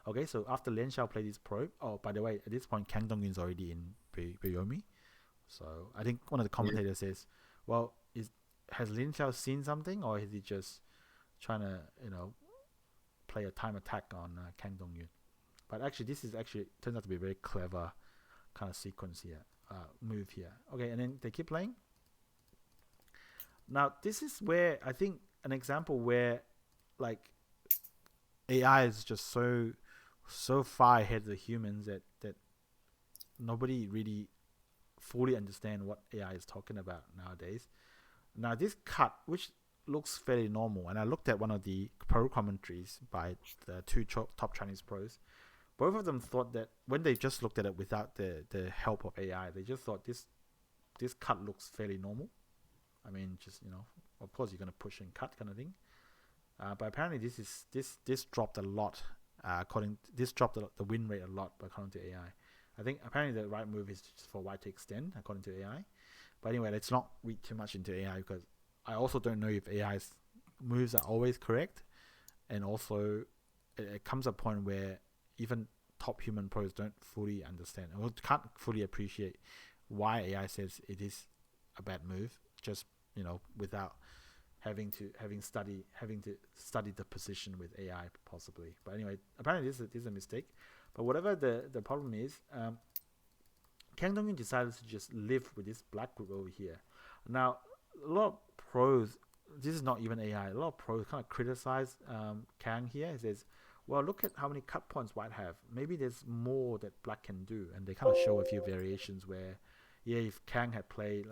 Okay, so after Lian Xiao played this probe, by the way, at this point, Kang Dongyun is already in Byomi. So I think one of the commentators says, well, has Lian Xiao seen something or is he just trying to, play a time attack on Kang Dongyun? But actually, this turns out to be a very clever kind of sequence here, move here. Okay, and then they keep playing. Now, this is where I think an example where, like, AI is just so far ahead of the humans that nobody really fully understand what AI is talking about nowadays. Now, this cut, which looks fairly normal, and I looked at one of the pro commentaries by the 2 top Chinese pros. Both of them thought that when they just looked at it without the help of AI, they just thought this cut looks fairly normal. I mean, just, of course you're going to push and cut kind of thing. But apparently this dropped a lot. This dropped the win rate a lot according to AI. I think apparently the right move is just for white to extend according to AI. But anyway, let's not read too much into AI because I also don't know if AI's moves are always correct. And also, it comes a point where even top human pros don't fully understand or can't fully appreciate why AI says it is a bad move, just without having to study the position with AI possibly. But anyway, apparently this is a mistake. But whatever the problem is, Kang Dongyun decided to just live with this black group over here. Now, a lot of pros, this is not even AI, a lot of pros kind of criticize Kang here. He says, well, look at how many cut points white have. Maybe there's more that black can do. And they kind of show a few variations where, if Kang had played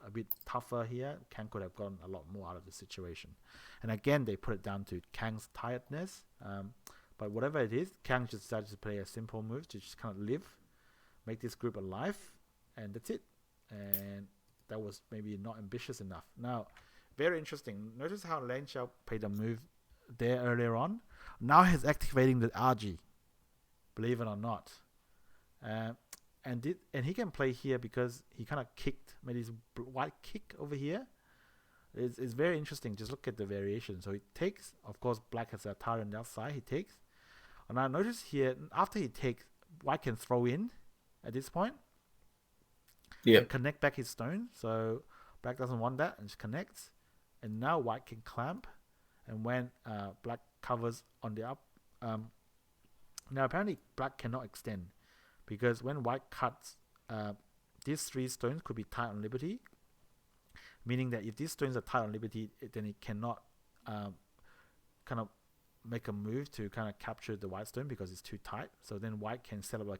a bit tougher here, Kang could have gotten a lot more out of the situation. And again, they put it down to Kang's tiredness. But whatever it is, Kang just decided to play a simple move to just kind of live, make this group alive, and that's it. And that was maybe not ambitious enough. Now, very interesting. Notice how Lian Xiao played a move there earlier on. Now he's activating the RG, believe it or not. And he can play here because he kind of made his white kick over here. It's very interesting. Just look at the variation. So he takes, of course, black has a Atari on the outside. He takes. And now notice here, after he takes, white can throw in at this point. Yeah. Connect back his stone. So black doesn't want that and just connects. And now white can clamp. And when black covers on the up, now apparently black cannot extend, because when white cuts, these 3 stones could be tied on liberty, meaning that if these stones are tied on liberty, then it cannot kind of make a move to kind of capture the white stone because it's too tight. So then white can set up a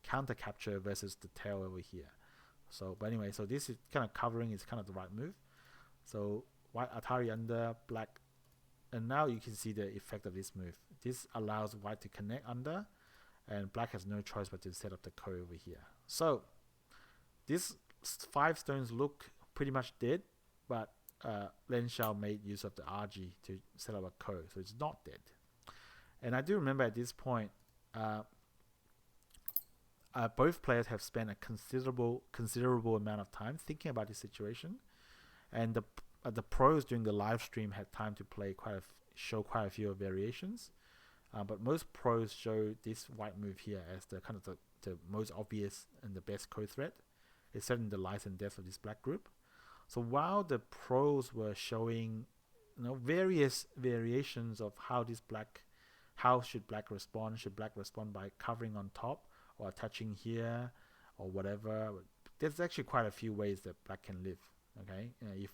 counter capture versus the tail over here. So, but anyway, so this is kind of covering is kind of the right move. So white Atari under, black, and now you can see the effect of this move. This allows white to connect under, and black has no choice but to set up the ko over here. So these 5 stones look pretty much dead, but Lian Xiao made use of the RG to set up a ko, so it's not dead. And I do remember at this point, both players have spent a considerable amount of time thinking about this situation, and the pros during the live stream had time to play show quite a few variations, but most pros show this white move here as the kind of the most obvious and the best ko threat. It's setting the life and death of this black group. So while the pros were showing, various variations of how should black respond? Should black respond by covering on top or attaching here or whatever? There's actually quite a few ways that black can live. Okay,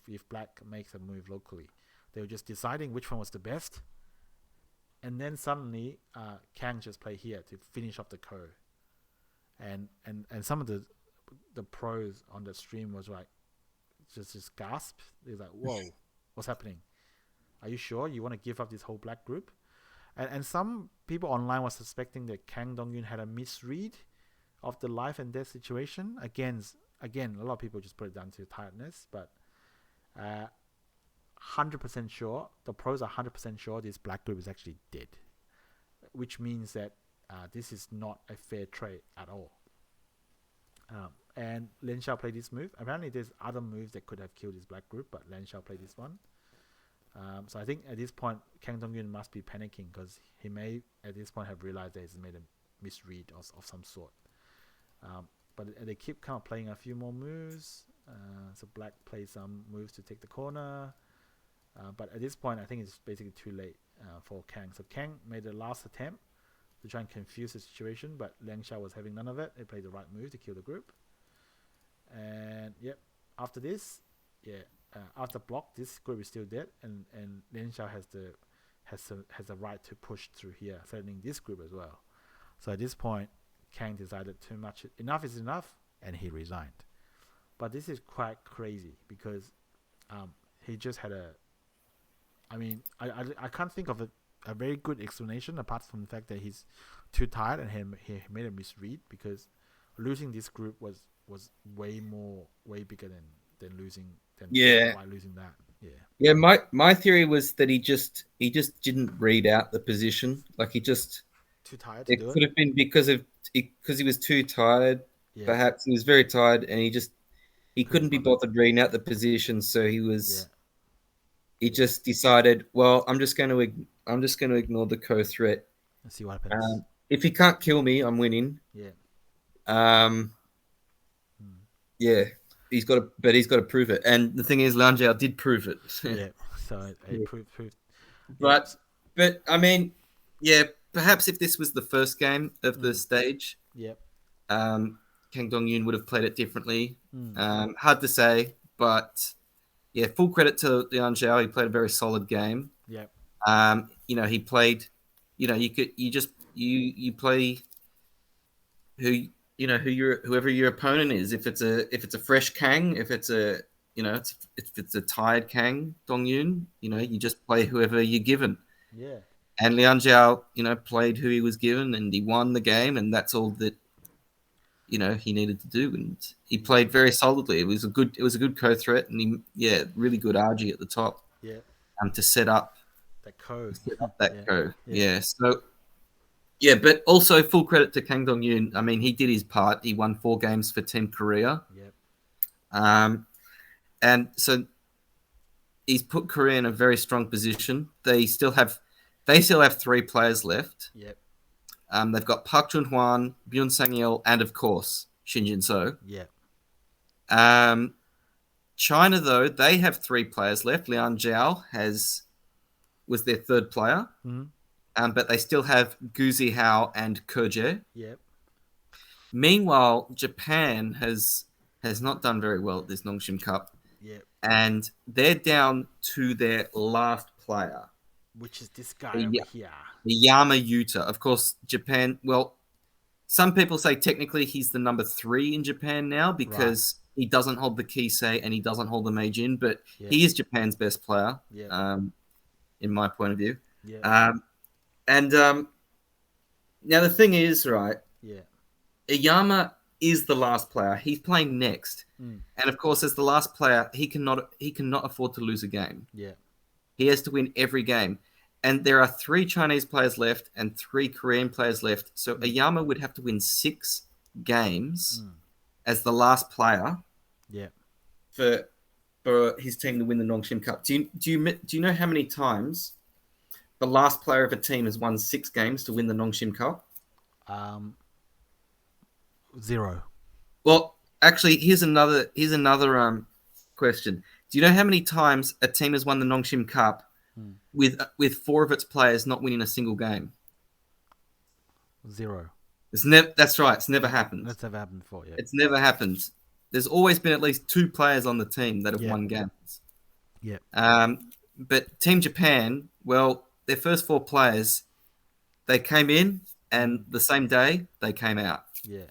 if black makes a move locally, they were just deciding which one was the best, and then suddenly Kang just play here to finish off the ko, and some of the pros on the stream was like just gasp. They're like, whoa, what's happening? Are you sure you want to give up this whole black group? And some people online were suspecting that Kang Dongyun had a misread of the life and death situation. Again, a lot of people just put it down to tiredness, but 100% sure, the pros are 100% sure this black group is actually dead, which means that this is not a fair trade at all. And Lian Xiao played this move. Apparently there's other moves that could have killed this black group, but Lian Xiao played this one. So I think at this point, Kang Dongyun must be panicking, because he may at this point have realized that he's made a misread of some sort. But they keep kind of playing a few more moves. So black plays some moves to take the corner. But at this point, I think it's basically too late for Kang. So Kang made the last attempt to try and confuse the situation, but Lian Xiao was having none of it. He played the right move to kill the group. And after this, after block, this group is still dead, and Lian Xiao has the right to push through here, threatening this group as well. So at this point, Kang decided enough is enough, and he resigned. But this is quite crazy, because he just had I can't think of a very good explanation apart from the fact that he's too tired and he made a misread, because losing this group was way bigger than losing that. My theory was that he just didn't read out the position. Like, he just too tired to do it. Could have been because he was too tired. Perhaps he was very tired, and he couldn't be bothered reading out the position, so he just decided, well, I'm just going to ignore the ko threat and see what happens. If he can't kill me, I'm winning. He's got to prove it. And the thing is, Lian Xiao did prove it. So it proved. But I mean, perhaps if this was the first game of the stage, Kang Dongyun would have played it differently. Hard to say, but full credit to Lian Xiao. He played a very solid game. He played. You play whoever your opponent is. If it's a fresh Kang, if it's a tired Kang Dongyun, you just play whoever you're given. And Lian Zhao, played who he was given, and he won the game, and that's all that he needed to do, and he played very solidly. It was a good co-threat, and really good RG at the top. Yeah. To set up that co. Co. Yeah. So. Yeah, but also full credit to Kang Dongyun. I mean, he did his part. He won 4 games for Team Korea. Yep. And so he's put Korea in a very strong position. They still have 3 players left. Yep. They've got Park Jun-hwan, Byun Sang-il, and of course Shin Jin-so. Yep. China, though, they have 3 players left. Lian Zhao was their 3rd player. Mm-hmm. But they still have Gu Zihao and Koje. Yep. Meanwhile, Japan has not done very well at this Nongshim Cup. Yep. And they're down to their last player. Which is this guy over here. Iyama Yuta. Of course, Japan, well, some people say technically he's the number 3 in Japan now because he doesn't hold the Kisei and he doesn't hold the Meijin, but he is Japan's best player, in my point of view. Yeah. Now the thing is, right? Yeah. Iyama is the last player. He's playing next, and of course, as the last player, he cannot afford to lose a game. Yeah. He has to win every game, and there are 3 Chinese players left and 3 Korean players left. So Iyama would have to win 6 games as the last player. Yeah. For his team to win the Nongshim Cup. Do you know how many times the last player of a team has won 6 games to win the Nongshim Cup? 0. Well, actually, here's another question. Do you know how many times a team has won the Nongshim Cup with 4 of its players not winning a single game? 0. That's right. It's never happened. That's never happened before. Yeah. It's never happened. There's always been at least 2 players on the team that have won games. Yeah. But Team Japan, well, their first 4 players, they came in, and the same day they came out. Yeah.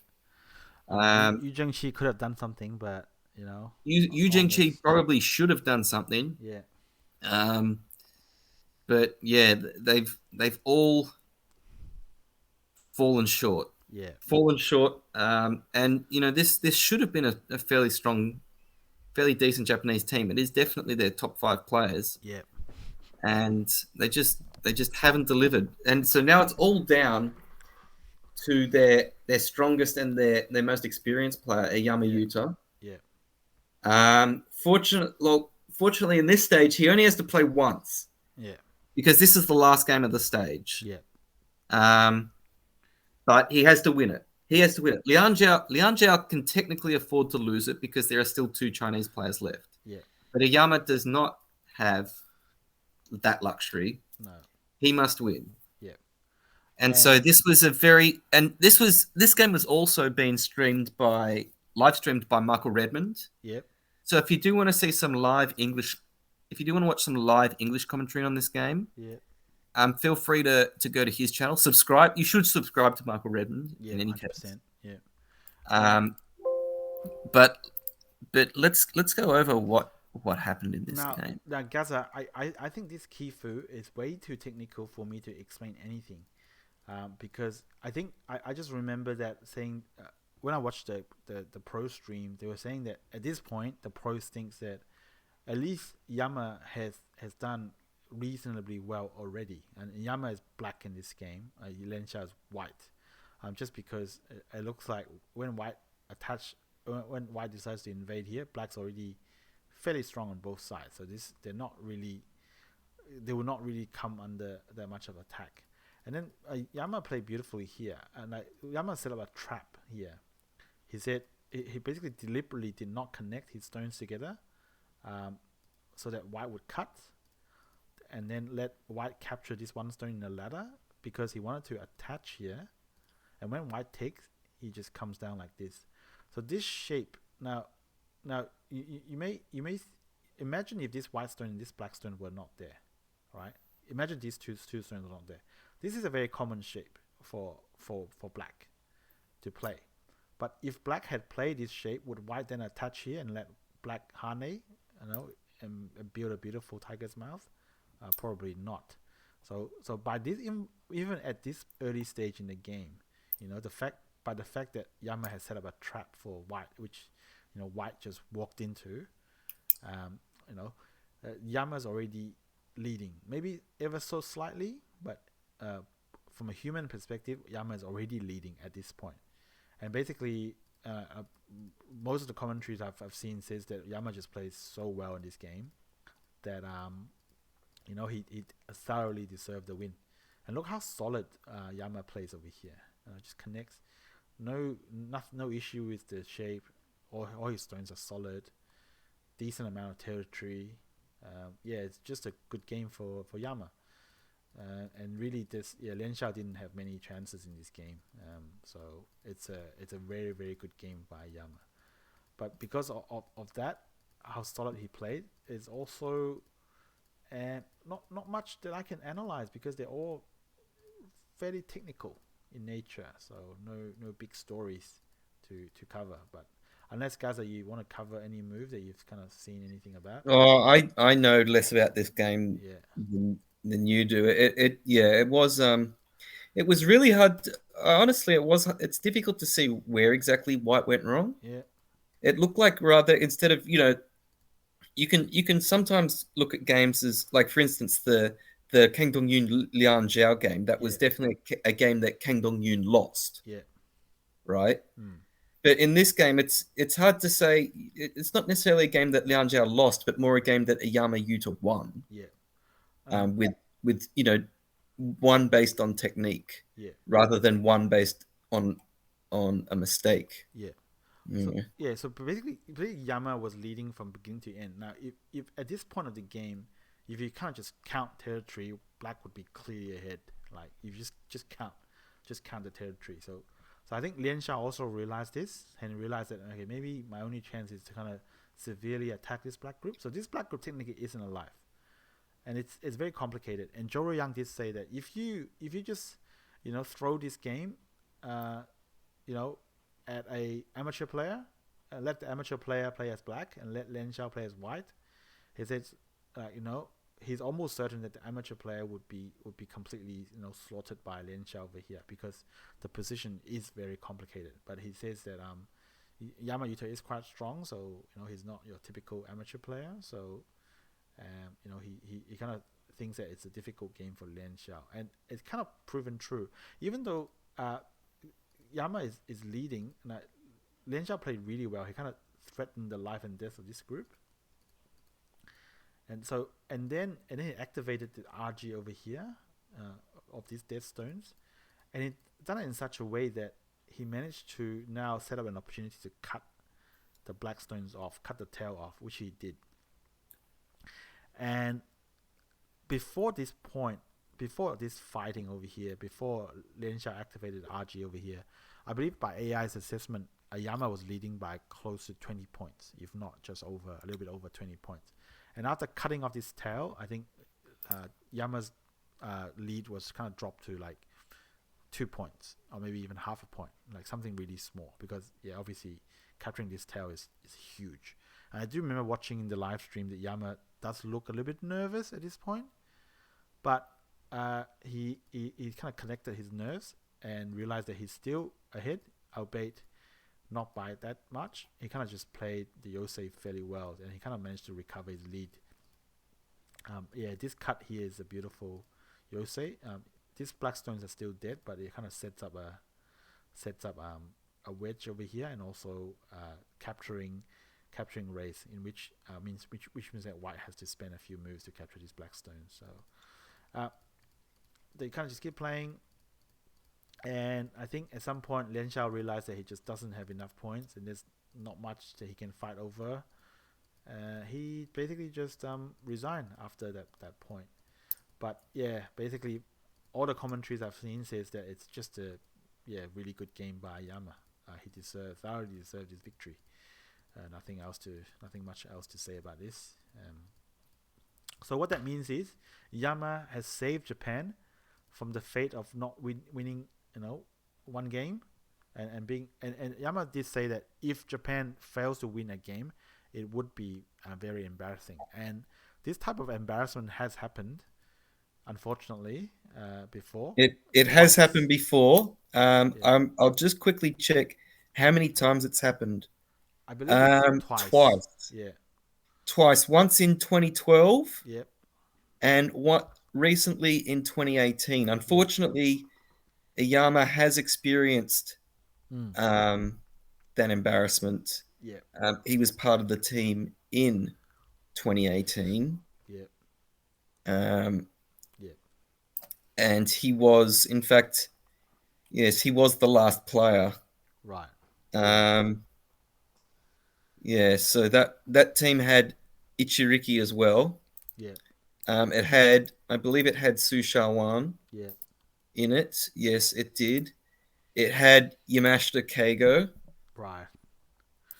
Yu Zhengqi could have done something, but Yu Zhengqi probably should have done something. Yeah. But yeah, they've all fallen short. Yeah. Fallen short. And this should have been a fairly strong, fairly decent Japanese team. It is definitely their top 5 players. Yeah. And they just haven't delivered. And so now it's all down to their strongest and their most experienced player, Iyama Yuta. Yeah. Fortunately, in this stage, he only has to play once. Yeah. Because this is the last game of the stage. Yeah. But he has to win it. Lian Zhao can technically afford to lose it because there are still 2 Chinese players left. Yeah. But Iyama does not have that luxury. No. He must win. Yeah. And so this was this game was also being live streamed by Michael Redmond. Yep. So if you do want to see some live English, if you do want to watch some live English commentary on this game, feel free to go to his channel. Subscribe. You should subscribe to Michael Redmond in any 100%. case. Yeah. But let's go over what happened in this game. Now, Gaza, I think this Kifu is way too technical for me to explain anything, because I think I just remember that saying when I watched the pro stream, they were saying that at this point the pros thinks that at least Iyama has done reasonably well already, and Iyama is black in this game. Lian Zhao is white, just because it looks like when white decides to invade here, black's already fairly strong on both sides. So they will not really come under that much of attack. And then Iyama played beautifully here, and Iyama set up a trap here. He said he basically deliberately did not connect his stones together, so that white would cut, and then let white capture this one stone in the ladder because he wanted to attach here. And when white takes, he just comes down like this. So this shape now you may imagine if this white stone and this black stone were not there, right? Imagine these two stones are not there. This is a very common shape for black to play. But if black had played this shape, would white then attach here and let black harness, and build a beautiful tiger's mouth? Probably not. So by this, even at this early stage in the game, the fact that Iyama has set up a trap for White, which White just walked into, um, Iyama's already leading, maybe ever so slightly, but from a human perspective, Iyama is already leading at this point. And basically, most of the commentaries I've seen says that Iyama just plays so well in this game that he thoroughly deserved the win. And look how solid Iyama plays over here. Just connects. No issue with the shape. All his stones are solid. Decent amount of territory. It's just a good game for Iyama. And really, Lian Xiao didn't have many chances in this game. So it's a very, very good game by Iyama. But because of that, how solid he played, is also not much that I can analyze, because they're all fairly technical in nature. So no big stories to cover. But unless, Gaza, you want to cover any move that you've kind of seen anything about? Oh, I know less about this game than you do. It was really hard. Honestly, it's difficult to see where exactly White went wrong. Yeah. It looked like, rather, instead of, you can sometimes look at games as, like, for instance, the Kang Dongyun Lian Xiao game. That was definitely a game that Kang Dongyun lost. Yeah. Right. But in this game, it's hard to say. It's not necessarily a game that Lian Xiao lost, but more a game that Iyama Yuta won. Yeah. With one based on technique, rather than one based on a mistake. Yeah. So basically Iyama was leading from beginning to end. Now, if at this point of the game, if you can't just count territory, Black would be clearly ahead. Like, if you just count the territory. So I think Lian Xiao also realized this, and realized that, okay, maybe my only chance is to kind of severely attack this Black group. So this Black group technically isn't alive, and it's very complicated. And Zhou Yang did say that if you just throw this game, at a amateur player, let the amateur player play as Black and let Lian Xiao play as White, he says, he's almost certain that the amateur player would be completely slaughtered by Lian Xiao over here, because the position is very complicated. But he says that Iyama Yuta is quite strong, so he's not your typical amateur player. So he kind of thinks that it's a difficult game for Lian Xiao, and it's kind of proven true. Even though Iyama is leading, Lian Xiao played really well. He kind of threatened the life and death of this group. And then he activated the RG over here of these death stones, and he done it in such a way that he managed to now set up an opportunity to cut the Black stones off, cut the tail off, which he did. And before this fighting over here, before Lian Xiao activated RG over here, I believe by AI's assessment, Iyama was leading by close to 20 points, if not just a little bit over 20 points. And after cutting off this tail, I think Yama's lead was kind of dropped to like 2 points, or maybe even half a point, like something really small, because obviously capturing this tail is huge. And I do remember watching in the live stream that Iyama does look a little bit nervous at this point, but he kind of connected his nerves and realized that he's still ahead, albeit not by that much. He kind of just played the Yosei fairly well, and he kind of managed to recover his lead. This cut here is a beautiful Yosei. These Black stones are still dead, but it kind of sets up a wedge over here, and also capturing race, in which means that White has to spend a few moves to capture these Black stones. So they kind of just keep playing. And I think at some point Lian Xiao realized that he just doesn't have enough points, and there's not much that he can fight over. He basically just resigned after that point. But basically all the commentaries I've seen says that it's just a really good game by Iyama. He thoroughly deserved his victory. Nothing much else to say about this. So what that means is Iyama has saved Japan from the fate of not winning one game, and Iyama did say that if Japan fails to win a game, it would be very embarrassing. And this type of embarrassment has happened unfortunately, before. It has happened before. Yeah. I'll just quickly check how many times it's happened. I believe it's Twice. Yeah. Twice. Once in 2012. Yep. And what recently in 2018. Unfortunately, Iyama has experienced that embarrassment. Yeah. He was part of the team in 2018. Yeah. Yeah. And he was, in fact, yes, he was the last player. Right. Yeah, so that team had Ichiriki as well. Yeah. It had, I believe it had Su Shaowan Yeah. in it. Yes, it did. It had Yamashita Keigo. Right.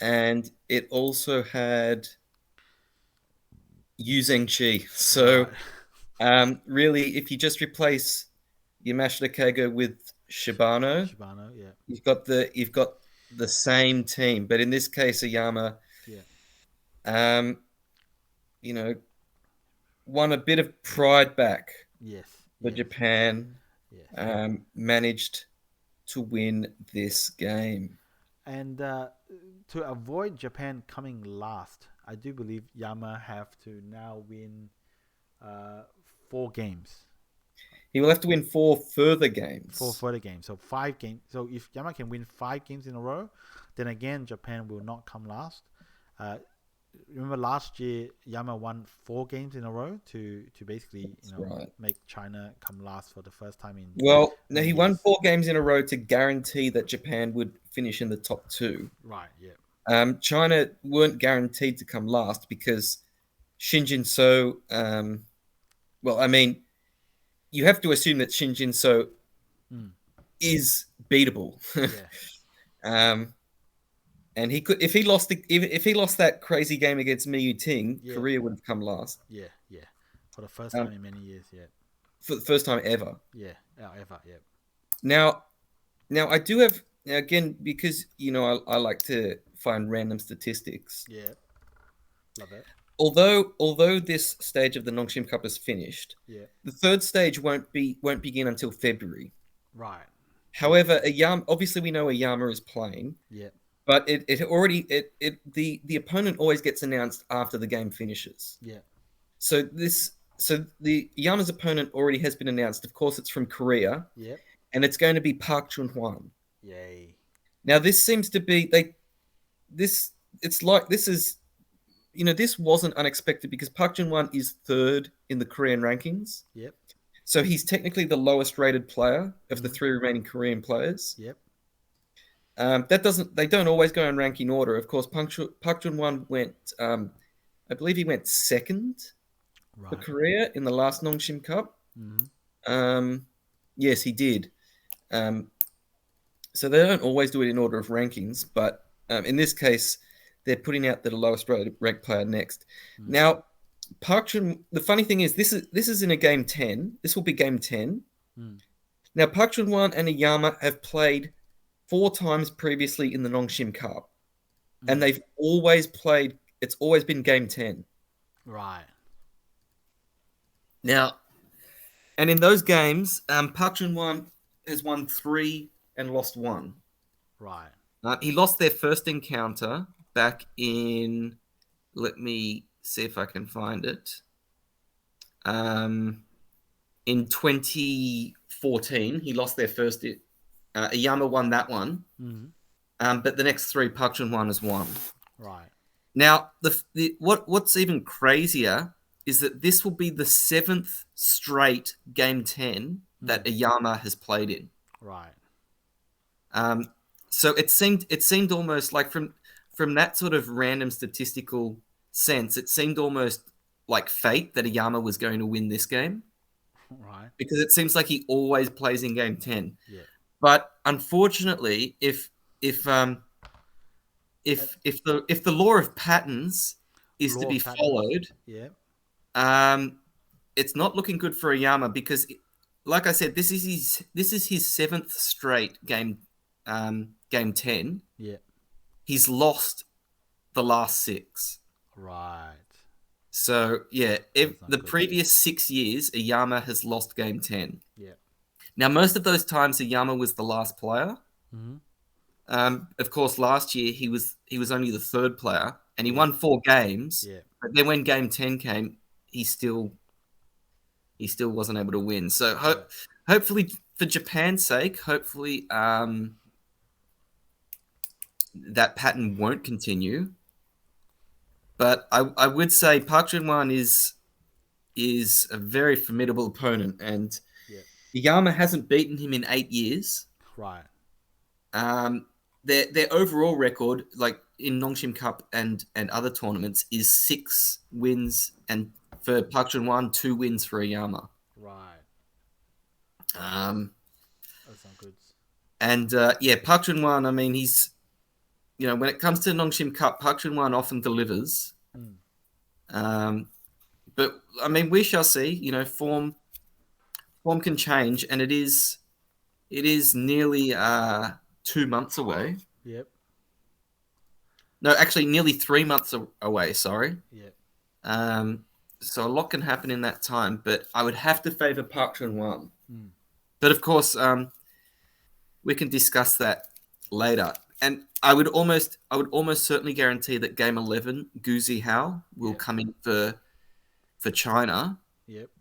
And it also had Zhengqi. So really, if you just replace Yamashita Keigo with Shibano, yeah. you've got the same team. But in this case, Iyama, you know, won a bit of pride back. Yes. For Japan. Yes. Managed to win this game. And to avoid Japan coming last, I do believe Yama have to now win 4 games. He will have to win 4 further games. 4 further games. So 5 games. So if Yama can win 5 games in a row, then again Japan will not come last. Remember last year Yama won 4 games in a row to basically make China come last for the first time in. Well, no, he won 4 games in a row to guarantee that Japan would finish in the top 2. Right. Yeah. China weren't guaranteed to come last because Shinjin So. Well, I mean, you have to assume that Shinjin So is beatable. Yeah. And he could, if he lost that crazy game against Miyu Ting, Korea would have come last. Yeah, for the first time in many years. Yeah, for the first time ever. Yeah, ever. Yeah. Now I do have again because I like to find random statistics. Yeah, love it. Although this stage of the Nongshim Cup is finished, the third stage won't begin until February. Right. However, Iyama, obviously we know Iyama is playing. Yeah. But the opponent always gets announced after the game finishes. Yeah. So the Iyama's opponent already has been announced. Of course, it's from Korea. Yeah. And it's going to be Park Chun-hwan. Yay. Now this seems to be this wasn't unexpected because Park Chun-hwan is 3rd in the Korean rankings. Yep. So he's technically the lowest rated player of the 3 remaining Korean players. Yep. They don't always go in ranking order. Of course, Park Chun-hwan went, I believe he went 2nd for Korea in the last Nongshim Cup. Mm-hmm. Yes, he did. So they don't always do it in order of rankings, but in this case, they're putting out the lowest ranked player next. Now, the funny thing is, this is in a game 10. This will be game 10. Now, Park Chun-hwan and Iyama have played 4 times previously in the Nongshim Cup, and they've always played. It's always been game 10. Right. Now, and in those games, Park Chun-hwan has won 3 and lost 1. Right. He lost their first encounter back in. Let me see if I can find it. In 2014, he lost their first. Iyama won that one, but the next 3 Park Chun-hwan has won. Right. Now, what's even crazier is that this will be the 7th straight game 10 that Iyama has played in. Right. So it seemed almost like from that sort of random statistical sense, it seemed almost like fate that Iyama was going to win this game. Right. Because it seems like he always plays in game 10. Yeah. But unfortunately, if the law of patterns is to be followed, it's not looking good for Iyama because, like I said, this is his 7th straight game 10. Yeah. He's lost the last 6. Right. So yeah, if the previous 6 years, Iyama has lost game 10. Yeah. Now most of those times, Iyama was the last player. Of course, last year he was only the third player, and he won 4 games. Yeah. But then when game 10 came, he still wasn't able to win. So hopefully, for Japan's sake, hopefully that pattern won't continue. But I would say Park Jun-won is a very formidable opponent, and Iyama hasn't beaten him in 8 years. Right. Their overall record, like in Nongshim Cup and other tournaments, is 6 wins, and for Park Jun-won, 2 wins for Iyama. Right. That's not good. And Park Jun-won, I mean, he's, when it comes to Nongshim Cup, Park Jun-won often delivers. But I mean, we shall see. Form can change, and it is nearly 2 months away. Yep. No, actually, nearly 3 months away. Sorry. Yep. So a lot can happen in that time, but I would have to favor Park Jun-won. But of course, we can discuss that later. And I would almost certainly guarantee that game 11, Gu Zihao will come in for China. Yep.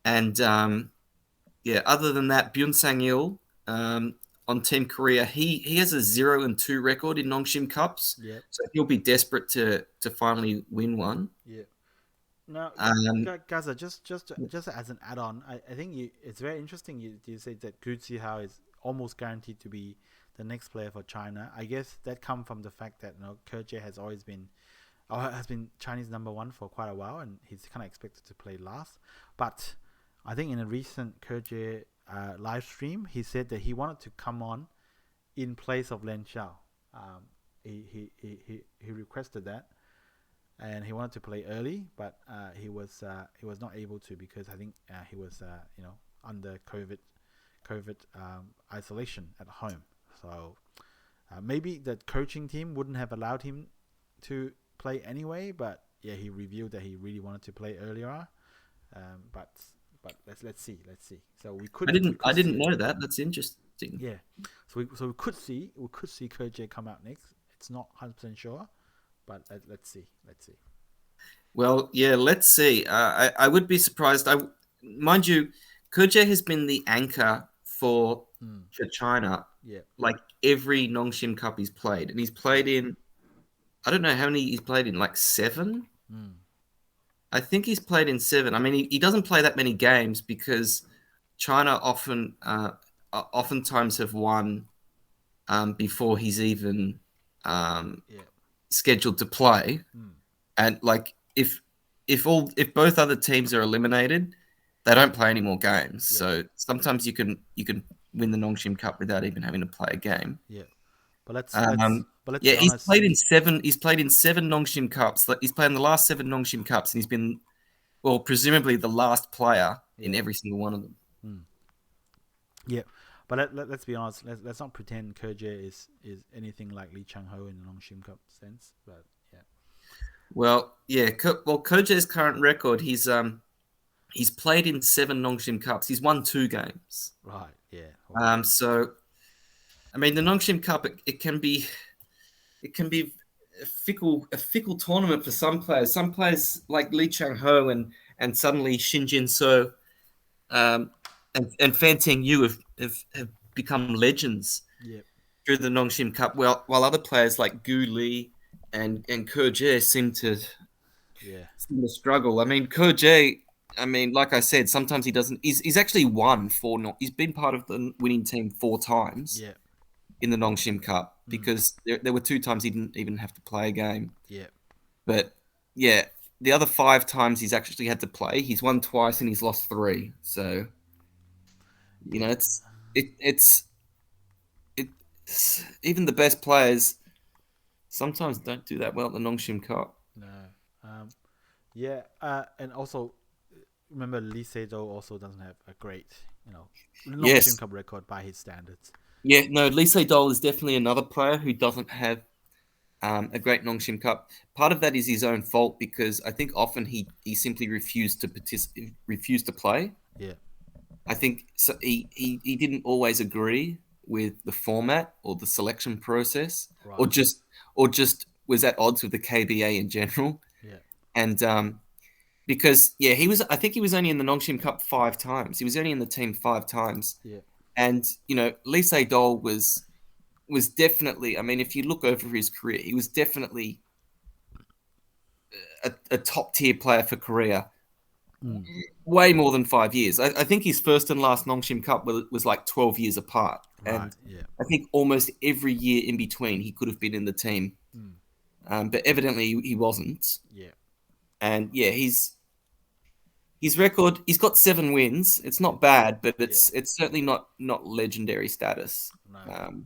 And other than that, Byun Sang-il on Team Korea, he has a 0-2 record in Nongshim Cups. Yep. So he'll be desperate to finally win one. Yeah. Now, Gaza, just as an add-on, I think it's very interesting. You say that Gu Zihao is almost guaranteed to be the next player for China. I guess that comes from the fact that Ke has always been, has been Chinese number 1 for quite a while, and he's kind of expected to play last. But I think in a recent Ke live stream, he said that he wanted to come on in place of Lian Xiao. He requested that, and he wanted to play early, but he was not able to because I think he was under COVID isolation at home. So maybe the coaching team wouldn't have allowed him to play anyway. But he revealed that he really wanted to play earlier. But let's see. So we could. I didn't know that. That's interesting. Yeah. So we could see Ke come out next. It's not 100% sure, but let's see. Well, yeah, let's see. I would be surprised. Mind you, Ke has been the anchor for China. Yeah. Like every Nongshim Cup he's played, and he's played in, I don't know how many he's played in, like 7. I think he's played in 7. I mean, he doesn't play that many games because China oftentimes have won before he's even scheduled to play, and like if both other teams are eliminated, they don't play any more games. Yeah. So sometimes you can win the Nongshim Cup without even having to play a game. Yeah, but let's he's played in 7. He's played in 7 Nongshim Cups. He's played in the last 7 Nongshim Cups, and he's been, well, presumably the last player in every single one of them. Yeah, but let's be honest. Let's not pretend Ke is anything like Lee Chang-ho in the Nongshim Cup sense. But yeah. Well, yeah. Ke's current record, he's played in 7 Nongshim Cups. He's won 2 games. Right. Yeah. So, I mean, the Nongshim Cup, it can be a fickle tournament for some players. Some players like Lee Chang-ho and suddenly Shin Jin-so and Fan Ting-yu have become legends through the Nongshim Cup. While other players like Gu Li and Ke seem to struggle. I mean, Ke, like I said, sometimes he doesn't. He's actually won 4. He's been part of the winning team 4 times in the Nongshim Cup because there were 2 times he didn't even have to play a game. Yeah. But the other 5 times he's actually had to play. He's won twice and he's lost 3. So it's even the best players sometimes don't do that well at the Nongshim Cup. No. And also, remember Lee Se-do also doesn't have a great, Nongshim Cup record by his standards. Yeah, no, Lee Se-do is definitely another player who doesn't have a great Nongshim Cup. Part of that is his own fault because I think often he simply refused to play. Yeah. I think so he didn't always agree with the format or the selection process, Right. or just was at odds with the KBA in general. Yeah. And because I think he was only in the Nongshim Cup 5 times. He was only in the team 5 times. Yeah. And Lee Sedol was definitely, I mean, if you look over his career, he was definitely a top tier player for Korea. Way more than 5 years. I think his first and last Nongshim Cup was like 12 years apart. Right. And yeah. I think almost every year in between he could have been in the team. But evidently he wasn't. Yeah. And yeah, his record, he's got 7 wins. It's not bad, but it's certainly not legendary status. No.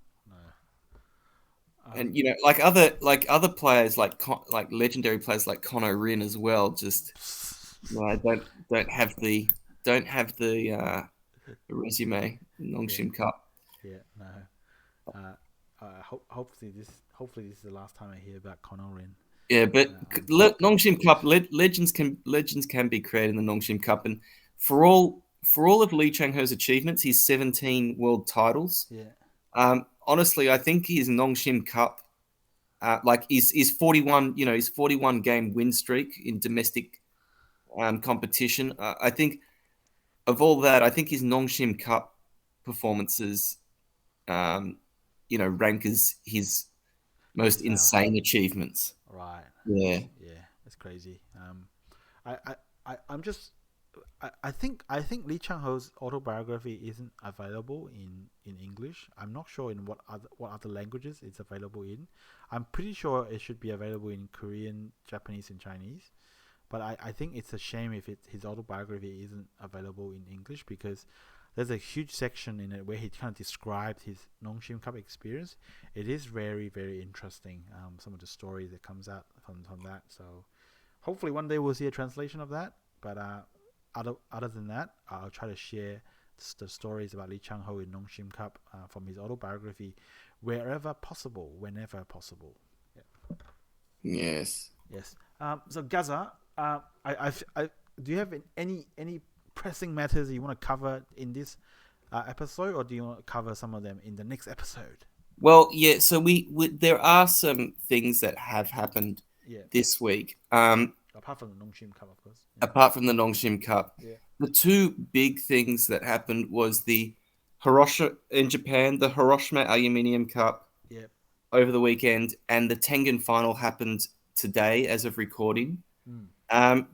And like other players, like legendary players like Conor Rin as well, just don't have the resume in Nongshim Cup. Yeah, no. Hopefully this is the last time I hear about Conor Rin. Yeah, but Nongshim Cup legends can be created in the Nongshim Cup, and for all of Lee Chang-ho's achievements, his 17 world titles. Yeah. Honestly, I think his Nongshim Cup, like his 41, his 41 game win streak in domestic competition. I think of all that, I think his Nongshim Cup performances, rank as his most insane achievements. Right. Yeah. Yeah, it's crazy. I think Lee Chang-ho's autobiography isn't available in English. I'm not sure in what other languages it's available in. I'm pretty sure it should be available in Korean, Japanese, and Chinese. But I think it's a shame if his autobiography isn't available in English, because there's a huge section in it where he kind of described his Nongshim Cup experience. It is very, very interesting, some of the stories that comes out from that. So hopefully one day we'll see a translation of that. But other than that, I'll try to share the stories about Lee Chang-ho in Nongshim Cup from his autobiography wherever possible, whenever possible. Yeah. Yes. Yes. So Gaza, do you have any pressing matters you want to cover in this episode, or do you want to cover some of them in the next episode? Well, yeah. So we there are some things that have happened this week. Apart from the Nongshim Cup, of course. Yeah. Apart from the Nongshim Cup, the 2 big things that happened was the Hiroshima in Japan, the Hiroshima Aluminium Cup over the weekend, and the Tengen final happened today as of recording.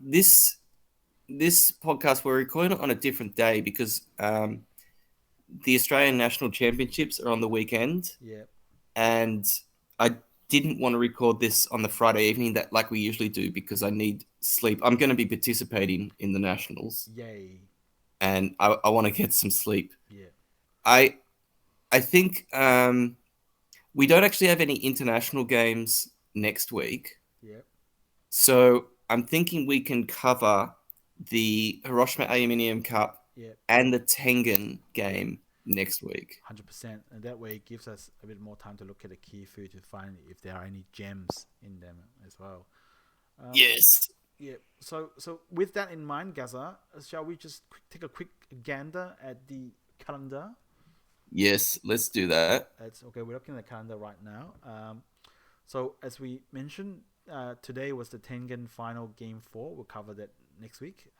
This podcast, we're recording it on a different day because the Australian National Championships are on the weekend. Yeah. And I didn't want to record this on the Friday evening that like we usually do because I need sleep. I'm going to be participating in the Nationals. Yay. And I want to get some sleep. Yeah. I think we don't actually have any international games next week. Yeah. So I'm thinking we can cover the Hiroshima Aluminium Cup and the Tengen game next week. 100%. And that way it gives us a bit more time to look at the key food to find if there are any gems in them as well. Yes. Yeah. So with that in mind, Gaza, shall we just take a quick gander at the calendar? Yes, let's do that. That's okay. We're looking at the calendar right now. So as we mentioned, today was the Tengen final game 4. We'll cover that next week.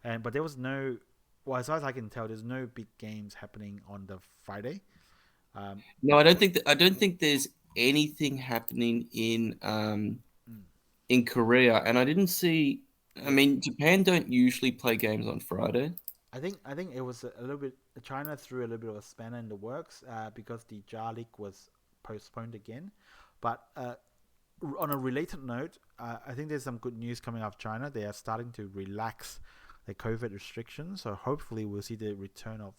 But there was no, well, as far as I can tell, there's no big games happening on the Friday. No, I don't think there's anything happening in Korea, and I didn't see. I mean, Japan don't usually play games on Friday. I think it was a little bit. China threw a little bit of a spanner in the works because the Jar League was postponed again. But on a related note, I think there's some good news coming out of China. They are starting to relax the COVID restrictions, so hopefully we'll see the return of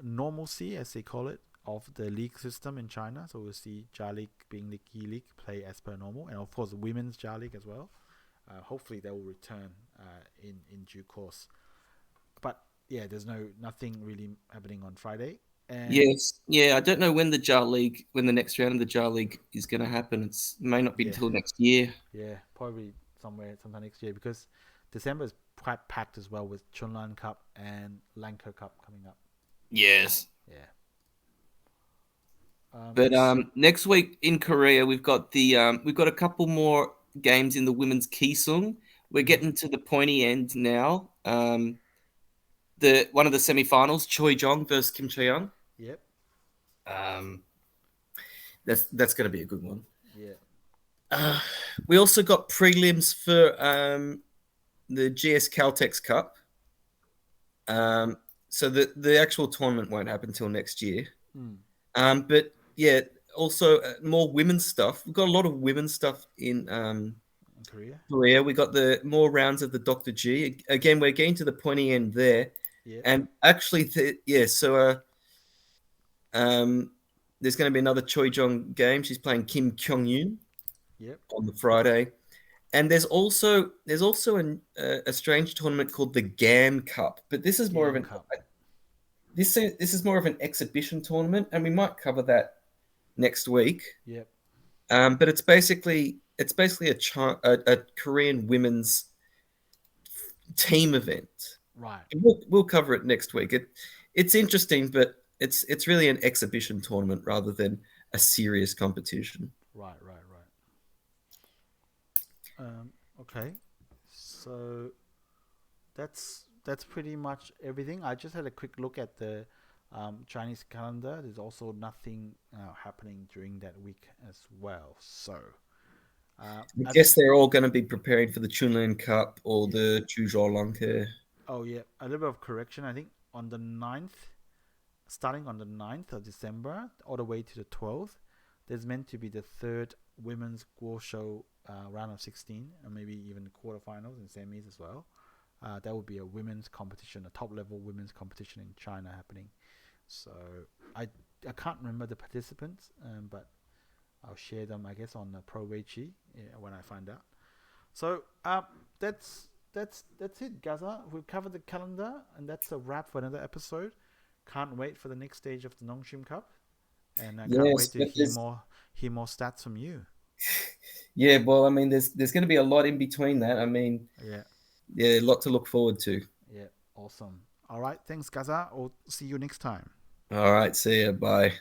normalcy, as they call it, of the league system in China. So we'll see Jar League being the key league play as per normal, and of course the women's Jar League as well. Hopefully they will return in due course. But yeah, there's nothing really happening on Friday. And yes, yeah. I don't know when the next round of the Jar League is going to happen. It may not be until next year. Yeah, probably sometime next year, because December is quite packed as well with Chunlan Cup and Lanka Cup coming up. Yes. Yeah. But next week in Korea, we've got a couple more games in the women's Kisung. We're getting to the pointy end now. The one of the semifinals, Choi Jong versus Kim Chae-young. Yep. That's going to be a good one. Yeah. We also got prelims for the GS Caltex Cup. So the actual tournament won't happen until next year. But yeah, also more women's stuff. We've got a lot of women's stuff in Korea. We got the more rounds of the Dr. G. Again, we're getting to the pointy end there. Yep. And actually, so there's going to be another Choi Jong game. She's playing Kim Kyung-yoon on the Friday. And there's also a strange tournament called the GAN Cup, but this is more of an this is more of an exhibition tournament, and we might cover that next week. Yep. But it's basically a Korean women's team event. Right. And we'll cover it next week. It's interesting, but it's really an exhibition tournament rather than a serious competition. Right. Okay, so that's pretty much everything. I just had a quick look at the Chinese calendar. There's also nothing happening during that week as well. So I guess they're all going to be preparing for the Chunlan Cup or the Chuzhou Lanke. Oh yeah, a little bit of correction. I think on the 9th, starting on the 9th of December all the way to the 12th, there's meant to be the third women's Guosho round of 16, and maybe even the quarterfinals and semis as well. That would be a women's competition, a top-level women's competition in China happening. So I can't remember the participants, but I'll share them, I guess, on Pro Weiqi when I find out. So that's it, Gaza. We've covered the calendar, and that's a wrap for another episode. Can't wait for the next stage of the Nongshim Cup, and I can't wait to hear more stats from you. Yeah, well, I mean, there's going to be a lot in between that. I mean, yeah, a lot to look forward to. Yeah, awesome. All right, thanks, Gaza. I'll see you next time. All right, see ya. Bye.